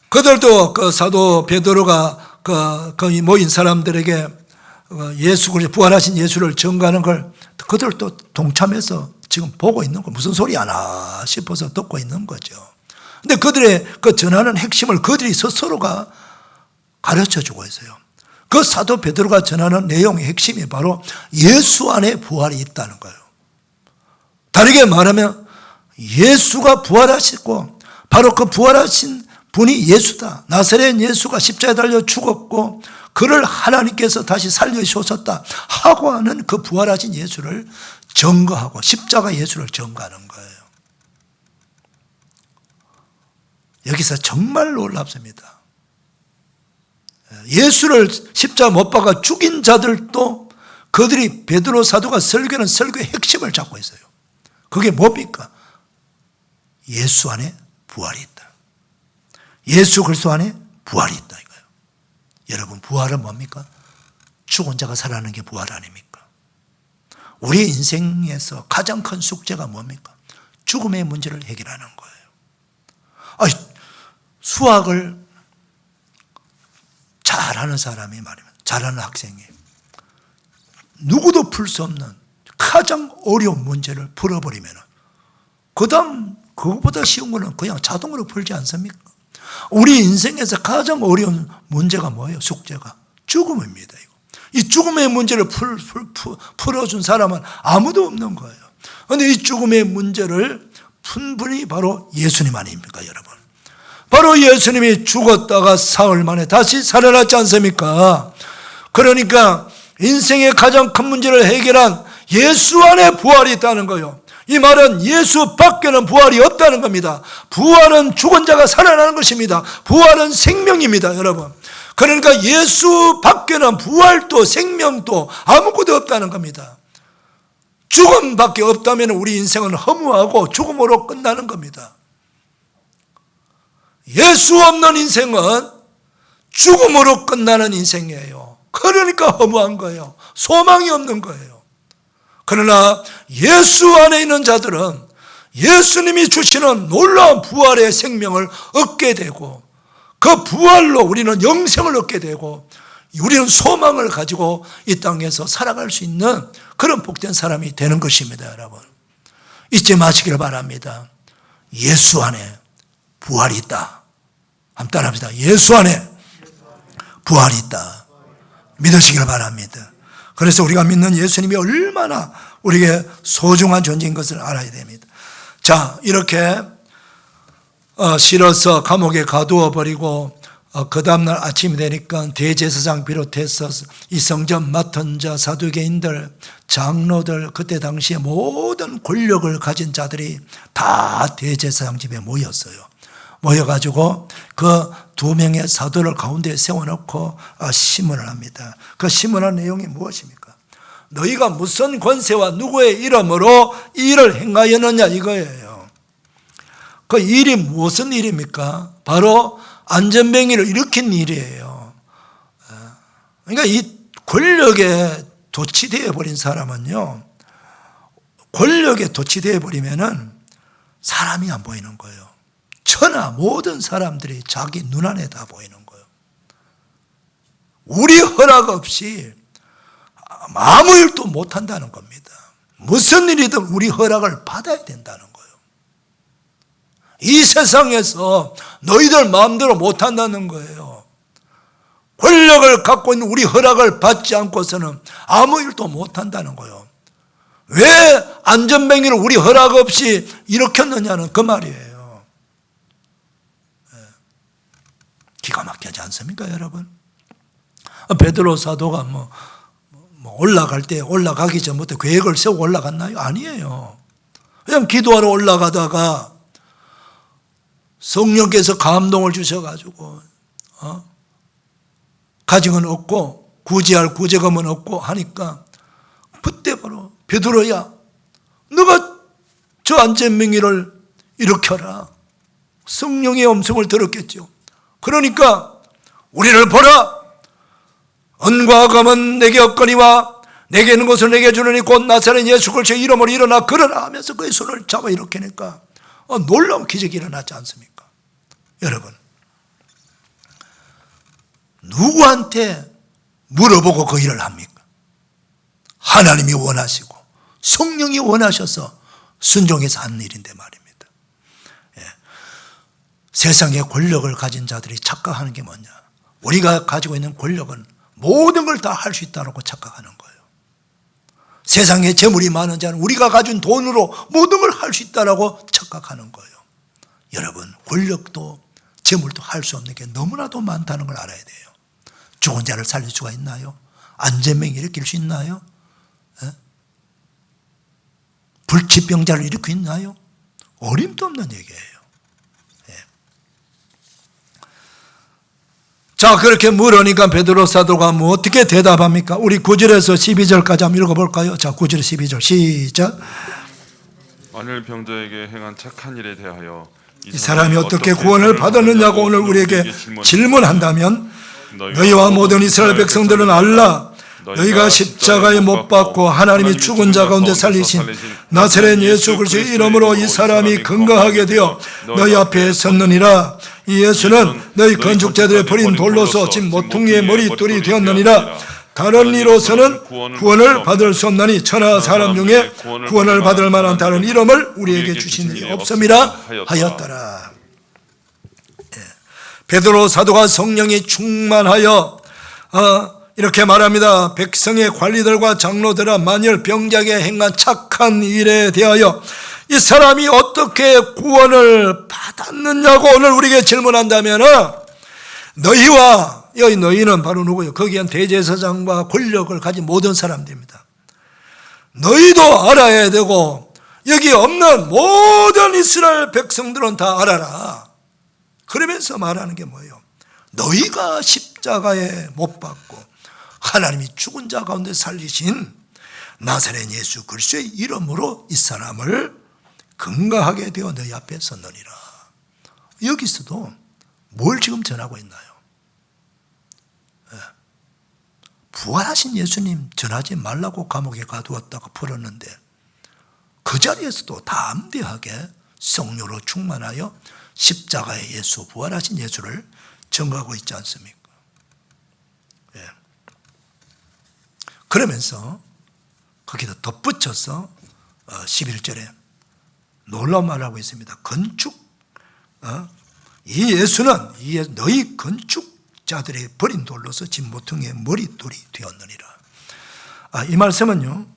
그들도 그 사도 베드로가 그 모인 사람들에게 예수 그리스도 부활하신 예수를 전가하는 걸 그들도 동참해서 지금 보고 있는 거, 무슨 소리 하나 싶어서 듣고 있는 거죠. 근데 그들의 그 전하는 핵심을 그들이 스스로가 가르쳐 주고 있어요. 그 사도 베드로가 전하는 내용의 핵심이 바로 예수 안에 부활이 있다는 거예요. 다르게 말하면 예수가 부활하시고 바로 그 부활하신 분이 예수다. 나사렛 예수가 십자가에 달려 죽었고 그를 하나님께서 다시 살려주셨다 하고 하는 그 부활하신 예수를 증거하고 십자가 예수를 증거하는 거예요. 여기서 정말 놀랍습니다. 예수를 십자가 못 박아 죽인 자들도 그들이 베드로 사도가 설교하는 설교의 핵심을 잡고 있어요. 그게 뭡니까? 예수 안에 부활이 있다. 예수 그리스도 안에 부활이 있다 이거예요. 여러분, 부활은 뭡니까? 죽은 자가 살아나는 게 부활 아닙니까? 우리 인생에서 가장 큰 숙제가 뭡니까? 죽음의 문제를 해결하는 거예요. 수학을 잘하는 사람이 말이면, 잘하는 학생이 누구도 풀 수 없는 가장 어려운 문제를 풀어버리면 그 다음 그것보다 쉬운 거는 그냥 자동으로 풀지 않습니까? 우리 인생에서 가장 어려운 문제가 뭐예요? 숙제가 죽음입니다. 이 죽음의 문제를 풀어준 사람은 아무도 없는 거예요. 그런데 이 죽음의 문제를 푼 분이 바로 예수님 아닙니까, 여러분? 바로 예수님이 죽었다가 사흘 만에 다시 살아났지 않습니까? 그러니까 인생의 가장 큰 문제를 해결한 예수 안에 부활이 있다는 거예요. 이 말은 예수 밖에는 부활이 없다는 겁니다. 부활은 죽은 자가 살아나는 것입니다. 부활은 생명입니다, 여러분. 그러니까 예수 밖에는 부활도 생명도 아무것도 없다는 겁니다. 죽음밖에 없다면 우리 인생은 허무하고 죽음으로 끝나는 겁니다. 예수 없는 인생은 죽음으로 끝나는 인생이에요. 그러니까 허무한 거예요. 소망이 없는 거예요. 그러나 예수 안에 있는 자들은 예수님이 주시는 놀라운 부활의 생명을 얻게 되고 그 부활로 우리는 영생을 얻게 되고 우리는 소망을 가지고 이 땅에서 살아갈 수 있는 그런 복된 사람이 되는 것입니다. 여러분, 잊지 마시기를 바랍니다. 예수 안에 부활이 있다. 한번 따라합시다. 예수 안에 부활이 있다. 믿으시기를 바랍니다. 그래서 우리가 믿는 예수님이 얼마나 우리에게 소중한 존재인 것을 알아야 됩니다. 자, 이렇게 실어서 감옥에 가두어 버리고 그 다음날 아침이 되니까 대제사장 비롯해서 이 성전 맡은 자, 사두개인들, 장로들, 그때 당시에 모든 권력을 가진 자들이 다 대제사장 집에 모였어요. 모여가지고 그 2명의 사도를 가운데 세워놓고 심문을 합니다. 그 심문한 내용이 무엇입니까? 너희가 무슨 권세와 누구의 이름으로 이 일을 행하였느냐 이거예요. 그 일이 무슨 일입니까? 바로 안전병기를 일으킨 일이에요. 그러니까 이 권력에 도취되어 버린 사람은요, 권력에 도취되어 버리면은 사람이 안 보이는 거예요. 천하 모든 사람들이 자기 눈안에 다 보이는 거예요. 우리 허락 없이 아무 일도 못한다는 겁니다. 무슨 일이든 우리 허락을 받아야 된다는 거예요. 이 세상에서 너희들 마음대로 못한다는 거예요. 권력을 갖고 있는 우리 허락을 받지 않고서는 아무 일도 못한다는 거예요. 왜 안전병기를 우리 허락 없이 일으켰느냐는 그 말이에요. 기가 막히지 않습니까, 여러분? 베드로 사도가 올라갈 때 올라가기 전부터 계획을 세우고 올라갔나요? 아니에요. 그냥 기도하러 올라가다가 성령께서 감동을 주셔가지고 가진 건 없고 구제할 구제금은 없고 하니까 그때 바로 베드로야, 너가 저 안전병기를 일으켜라. 성령의 음성을 들었겠죠. 그러니까 우리를 보라. 은과 금은 내게 없거니와 내게 있는 것을 내게 주느니 곧 나사렛 예수 그리스도의 이름으로 일어나 걸으라 하면서 그의 손을 잡아 일으키니까 놀라운 기적이 일어났지 않습니까? 여러분, 누구한테 물어보고 그 일을 합니까? 하나님이 원하시고 성령이 원하셔서 순종해서 하는 일인데 말입니다. 세상의 권력을 가진 자들이 착각하는 게 뭐냐? 우리가 가지고 있는 권력은 모든 걸 다 할 수 있다고 착각하는 거예요. 세상에 재물이 많은 자는 우리가 가진 돈으로 모든 걸 할 수 있다고 착각하는 거예요. 여러분, 권력도 재물도 할 수 없는 게 너무나도 많다는 걸 알아야 돼요. 죽은 자를 살릴 수가 있나요? 안전병 일으킬 수 있나요? 불치병자를 일으킬 수 있나요? 어림도 없는 얘기예요. 자, 그렇게 물으니까 베드로 사도가 어떻게 대답합니까? 우리 9절에서 12절까지 한번 읽어볼까요? 자, 9절 12절 시작. 만일 병자에게 행한 착한 일에 대하여 이 사람이 어떻게 구원을 받았느냐고 오늘 우리에게 질문한다면 너희와 모든 이스라엘 백성들은 알라. 너희가 십자가에 못 박고 하나님이 죽은 자 가운데 살리신 나사렛 예수 그리스도의 이름으로 이 사람이 건강하게 되어 너희 앞에 섰느니라. 이 예수는 너희 건축자들의 버린 돌로서 진 모퉁이의 머릿돌이 되었느니라. 다른 이로서는 구원을 받을 수 없나니 천하 사람 중에 구원을 받을 만한 다른 이름을 우리에게 주신 일이 없음이라 하였더라. 베드로 사도가 성령이 충만하여 이렇게 말합니다. 백성의 관리들과 장로들아, 만일 병자에게 행한 착한 일에 대하여 이 사람이 어떻게 구원을 받았느냐고 오늘 우리에게 질문한다면 너희와, 여기 너희는 바로 누구예요? 거기엔 대제사장과 권력을 가진 모든 사람들입니다. 너희도 알아야 되고 여기 없는 모든 이스라엘 백성들은 다 알아라. 그러면서 말하는 게 뭐예요? 너희가 십자가에 못 박고 하나님이 죽은 자 가운데 살리신 나사렛 예수 그리스도의 이름으로 이 사람을 건강하게 되어 너희 앞에 섰느니라. 여기서도 뭘 지금 전하고 있나요? 부활하신 예수님 전하지 말라고 감옥에 가두었다가 풀었는데 그 자리에서도 담대하게 성령으로 충만하여 십자가의 예수, 부활하신 예수를 전가하고 있지 않습니까? 예. 그러면서 거기다 덧붙여서 11절에 놀라운 말을 하고 있습니다. 이 예수는 너희 건축자들의 버린 돌로서 진 모퉁이의 머릿돌이 되었느니라. 이 말씀은요,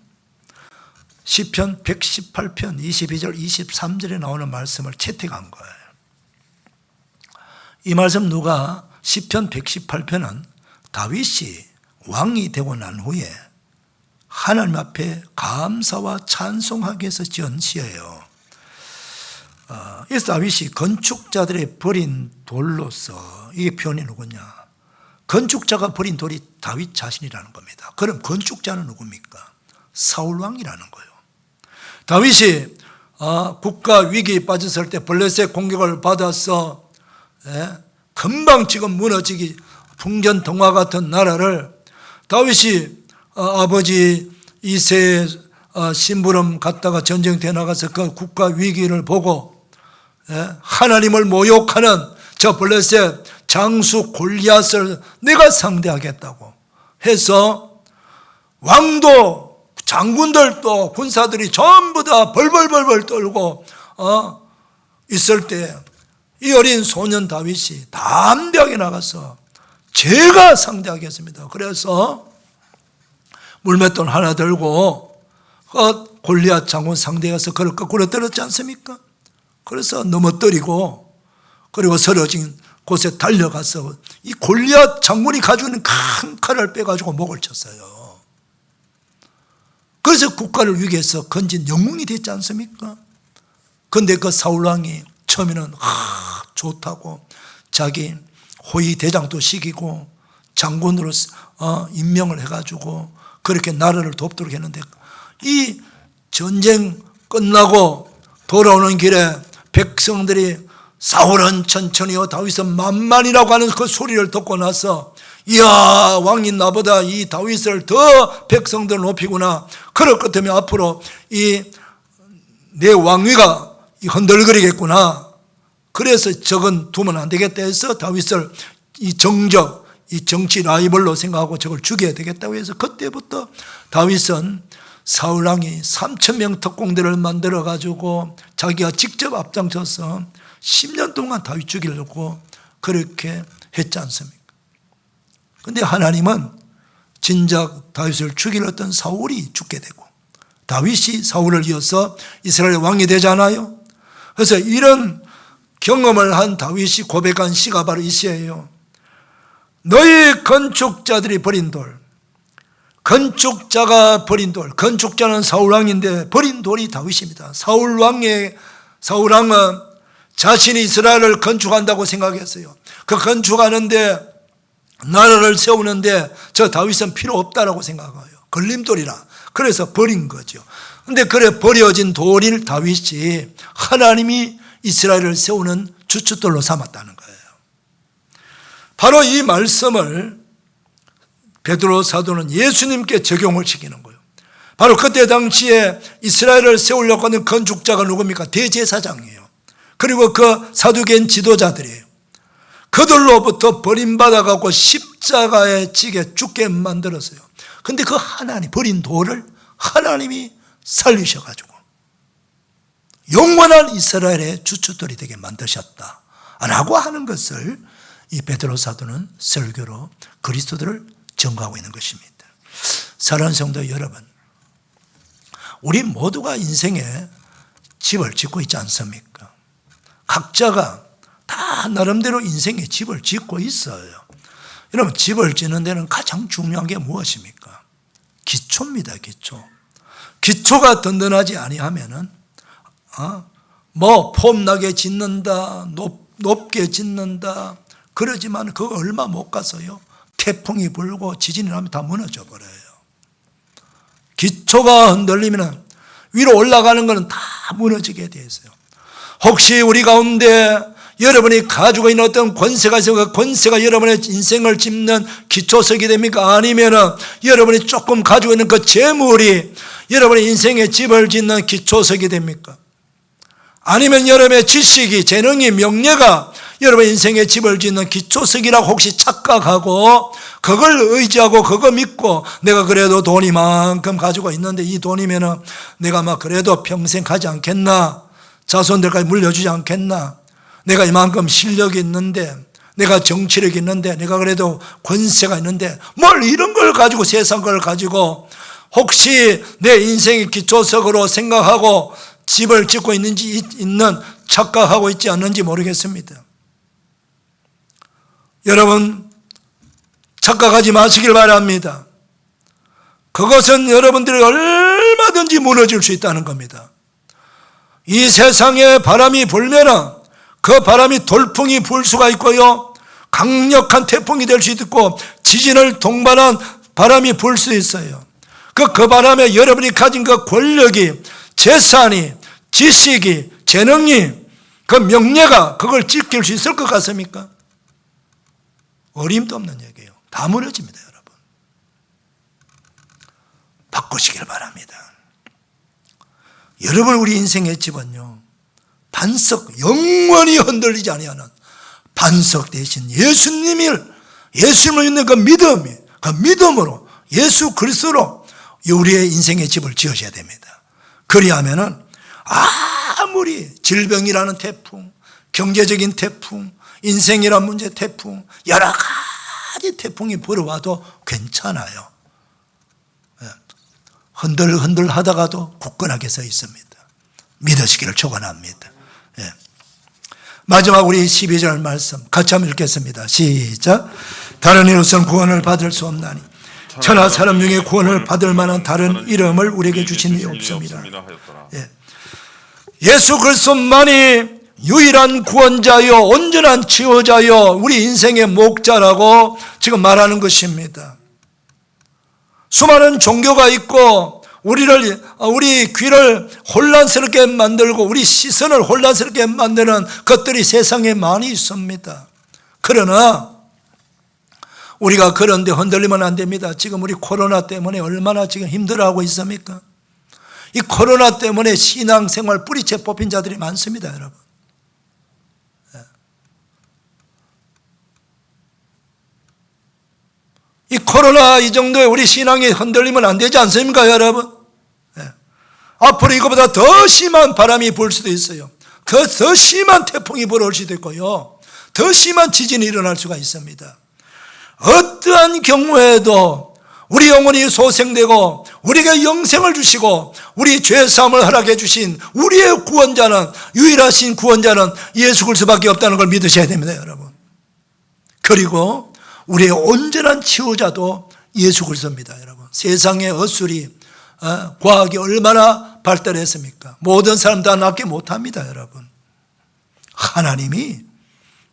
시편 118편 22절 23절에 나오는 말씀을 채택한 거예요. 이 말씀 누가 시편 118편은 다윗이 왕이 되고 난 후에 하나님 앞에 감사와 찬송하기 위해서 지은 시예요. 이 다윗이 건축자들의 버린 돌로서, 이게 표현이 누구냐? 건축자가 버린 돌이 다윗 자신이라는 겁니다. 그럼 건축자는 누굽니까? 사울왕이라는 거예요. 다윗이 국가 위기에 빠졌을 때 블레셋 공격을 받아서 금방 지금 무너지기 풍전등화 같은 나라를 다윗이 아버지 이새의 심부름 갔다가 전쟁터에 나가서 그 국가 위기를 보고 하나님을 모욕하는 저 블레셋 장수 골리앗을 내가 상대하겠다고 해서 왕도 장군들도 군사들이 전부 다 벌벌벌벌 떨고 있을 때 이 어린 소년 다윗이 담대하게 나가서 제가 상대하겠습니다. 그래서 물맷돌 하나 들고 골리앗 장군 상대해서 그를 거꾸로 때렸지 않습니까? 그래서 넘어뜨리고 그리고 쓰러진 곳에 달려가서 이 골리앗 장군이 가지고 있는 큰 칼을 빼가지고 목을 쳤어요. 그래서 국가를 위기에서 건진 영웅이 됐지 않습니까? 그런데 그 사울왕이 처음에는 좋다고 자기 호위 대장도 시키고 장군으로 임명을 해가지고 그렇게 나라를 돕도록 했는데 이 전쟁 끝나고 돌아오는 길에 백성들이 사울은 천천히요 다윗은 만만이라고 하는 그 소리를 듣고 나서 이야, 왕이 나보다 이 다윗을 더 백성들 높이구나. 그럴 것 같으면 앞으로 내 왕위가 흔들거리겠구나. 그래서 적은 두면 안 되겠다 해서 다윗을 이 정치 라이벌로 생각하고 저걸 죽여야 되겠다고 해서 그때부터 다윗은 사울왕이 3,000명 특공대를 만들어 가지고 자기가 직접 앞장서서 10년 동안 다윗 죽이려고 그렇게 했지 않습니까? 그런데 하나님은 진작 다윗을 죽이려 했던 사울이 죽게 되고 다윗이 사울을 이어서 이스라엘 왕이 되잖아요. 그래서 이런 경험을 한 다윗이 고백한 시가 바로 이 시예요. 너희 건축자들이 버린 돌, 건축자가 버린 돌, 건축자는 사울왕인데 버린 돌이 다윗입니다. 사울왕은 자신이 이스라엘을 건축한다고 생각했어요. 그 건축하는데 나라를 세우는데 저 다윗은 필요 없다라고 생각해요. 걸림돌이라. 그래서 버린 거죠. 그런데 그래 버려진 돌을 다윗이 하나님이 이스라엘을 세우는 주춧돌로 삼았다는 거예요. 바로 이 말씀을 베드로 사도는 예수님께 적용을 시키는 거예요. 바로 그때 당시에 이스라엘을 세우려고 하는 건축자가 누굽니까? 대제사장이에요. 그리고 그 사두개인 지도자들이에요. 그들로부터 버림받아갖고 십자가에 지게 죽게 만들었어요. 근데 그 하나님 버린 돌을 하나님이 살리셔가지고 영원한 이스라엘의 주춧돌이 되게 만드셨다 라고 하는 것을 이 베드로 사도는 설교로 그리스도들을 전가하고 있는 것입니다. 사랑하는 성도 여러분, 우리 모두가 인생에 집을 짓고 있지 않습니까? 각자가 다 나름대로 인생에 집을 짓고 있어요. 여러분, 집을 짓는 데는 가장 중요한 게 무엇입니까? 기초입니다. 기초가 든든하지 아니하면은 폼나게 짓는다, 높게 짓는다 그러지만 그거 얼마 못 가서요 태풍이 불고 지진이 나면 다 무너져 버려요. 기초가 흔들리면 위로 올라가는 것은 다 무너지게 돼 있어요. 혹시 우리 가운데 여러분이 가지고 있는 어떤 권세가 있어 그 권세가 여러분의 인생을 짚는 기초석이 됩니까? 아니면은 여러분이 조금 가지고 있는 그 재물이 여러분의 인생의 집을 짓는 기초석이 됩니까? 아니면 여러분의 지식이, 재능이, 명예가 여러분의 인생의 집을 짓는 기초석이라고 혹시 착각하고 그걸 의지하고 그거 믿고 내가 그래도 돈 이만큼 가지고 있는데 이 돈이면은 내가 막 그래도 평생 가지 않겠나? 자손들까지 물려주지 않겠나? 내가 이만큼 실력이 있는데 내가 정치력이 있는데 내가 그래도 권세가 있는데 뭘 이런 걸 가지고 세상 걸 가지고 혹시 내 인생의 기초석으로 생각하고 집을 짓고 있는 착각하고 있지 않는지 모르겠습니다. 여러분 착각하지 마시길 바랍니다. 그것은 여러분들이 얼마든지 무너질 수 있다는 겁니다. 이 세상에 바람이 불면은 그 바람이 돌풍이 불 수가 있고요, 강력한 태풍이 될 수 있고 지진을 동반한 바람이 불 수 있어요. 그 바람에 여러분이 가진 그 권력이, 재산이, 지식이, 재능이, 그 명예가 그걸 지킬 수 있을 것 같습니까? 어림도 없는 얘기예요. 다 무너집니다, 여러분. 바꾸시길 바랍니다. 여러분, 우리 인생의 집은요, 반석, 영원히 흔들리지 아니하는 반석 대신 예수님을 믿는 그 믿음이, 그 믿음으로 예수 그리스도로 우리의 인생의 집을 지으셔야 됩니다. 그리하면은 아무리 질병이라는 태풍, 경제적인 태풍, 인생이란 문제 태풍, 여러 가지 태풍이 불어와도 괜찮아요. 흔들흔들 하다가도 굳건하게 서 있습니다. 믿으시기를 축원합니다. 마지막 우리 12절 말씀 같이 한번 읽겠습니다. 시작. 다른 이로서는 구원을 받을 수 없나니 천하 사람 중에 구원을 받을 만한 다른 이름을 우리에게 주신 이 없습니다. 예수 그리스도만이 유일한 구원자요 온전한 치유자요 우리 인생의 목자라고 지금 말하는 것입니다. 수많은 종교가 있고 우리 귀를 혼란스럽게 만들고 우리 시선을 혼란스럽게 만드는 것들이 세상에 많이 있습니다. 그러나 우리가 그런데 흔들리면 안 됩니다. 지금 우리 코로나 때문에 얼마나 지금 힘들어하고 있습니까? 이 코로나 때문에 신앙생활 뿌리채 뽑힌 자들이 많습니다, 여러분. 이 코로나 이 정도에 우리 신앙이 흔들리면 안 되지 않습니까, 여러분? 앞으로 이거보다 더 심한 바람이 불 수도 있어요. 더 심한 태풍이 불어올 수도 있고요, 더 심한 지진이 일어날 수가 있습니다. 어떠한 경우에도 우리 영혼이 소생되고 우리에게 영생을 주시고 우리 죄사함을 허락해 주신 우리의 구원자는, 유일하신 구원자는 예수 그리스도밖에 없다는 걸 믿으셔야 됩니다, 여러분. 그리고 우리의 온전한 치유자도 예수 그리스도입니다, 여러분. 세상의 어술이, 과학이 얼마나 발달했습니까? 모든 사람 다 낫게 못합니다, 여러분. 하나님이,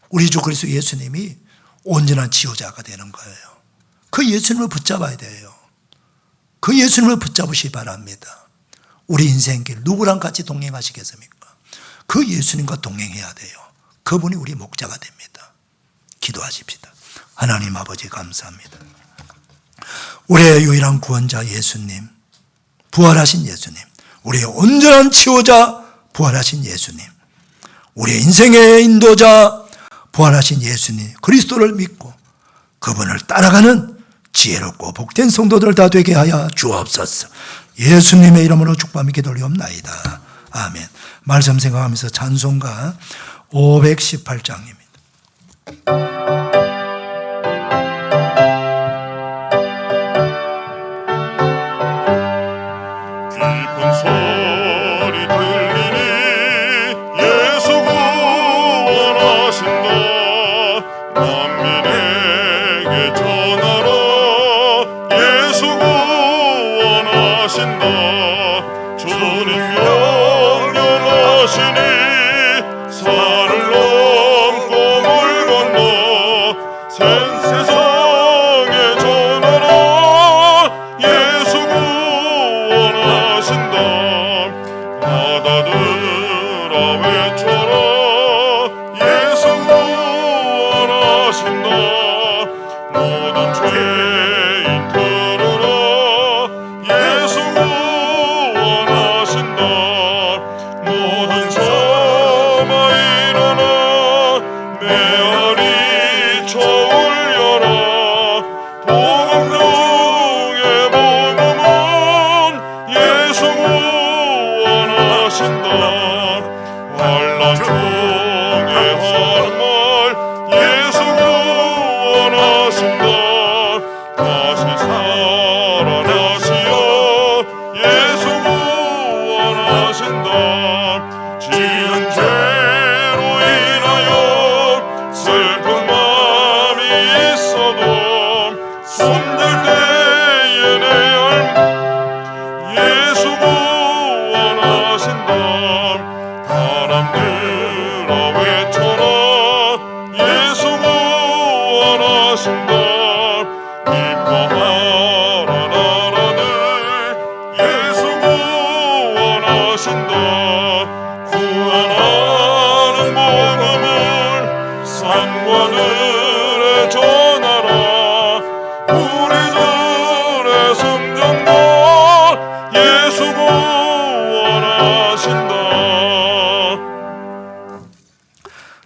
우리 주 그리스도 예수님이 온전한 치유자가 되는 거예요. 그 예수님을 붙잡아야 돼요. 그 예수님을 붙잡으시기 바랍니다. 우리 인생길 누구랑 같이 동행하시겠습니까? 그 예수님과 동행해야 돼요. 그분이 우리 목자가 됩니다. 기도하십시다. 하나님 아버지 감사합니다. 우리의 유일한 구원자 예수님, 부활하신 예수님, 우리의 온전한 치유자 부활하신 예수님, 우리의 인생의 인도자 부활하신 예수님 그리스도를 믿고 그분을 따라가는 지혜롭고 복된 성도들 다 되게 하여 주옵소서. 예수님의 이름으로 축복하며 기도드리옵나이다. 아멘. 말씀 생각하면서 찬송가 518장입니다. 깊은 소리 들리니 예수 구원하신다. 만민에게 전하라. 예수 구원하신다. 주님 영원하시니 산을 넘고 물 건너 새 세상에 전하라. 예수 구원하신다. 바다들아 외쳐라. 예수 죄인 들으라 예수 구원하신다. 모든 사마 일어나 메아리 쳐울려라. 복음 중에 복음은 예수 구원하신다. 환난 중에 하는 말 예수 구원하신다. 다시 살아나시어 예수 구원하신다. 지은 죄로 인하여 슬픈 마음이 있어도 손들 때에 내 예수 구원하신다. 사람들아 외쳐라 예수 구원하신다. 기뻐하라 나라들 예수 구원하신다. 구원하는 복음을 산과 들에 전하라. 우리들의 성전과 예수 구원하신다.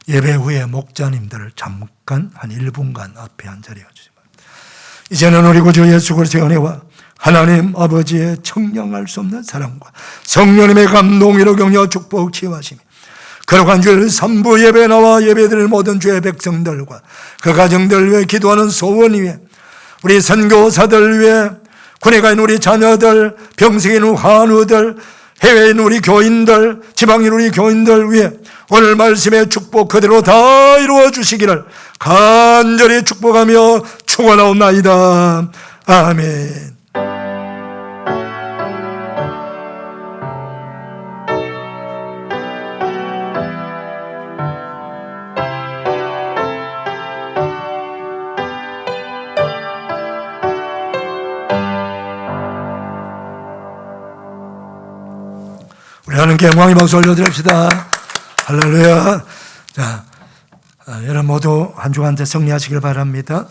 예배 후에 목자님들을 잠깐 한 1분간 앞에 한 자리해 주시기 바랍니다. 이제는 우리 구주 예수 그리스도의 은혜와 하나님 아버지의 청량할 수 없는 사랑과 성령님의 감동으로 격려 축복 치유하시며 거룩한 주일 3부 예배 나와 예배드릴 모든 주의 백성들과 그 가정들 위해 기도하는 소원 위에 우리 선교사들 위해 군에 가 있는 우리 자녀들, 병생에 있는 환우들, 해외에 있는 우리 교인들, 지방에 있는 우리 교인들 위해 오늘 말씀의 축복 그대로 다 이루어 주시기를 간절히 축복하며 축원하옵나이다. 아멘. 우리 하나님께 영광의 박수 올려드립시다. 할렐루야. 자, 여러분 모두 한 주간 대 승리하시길 바랍니다.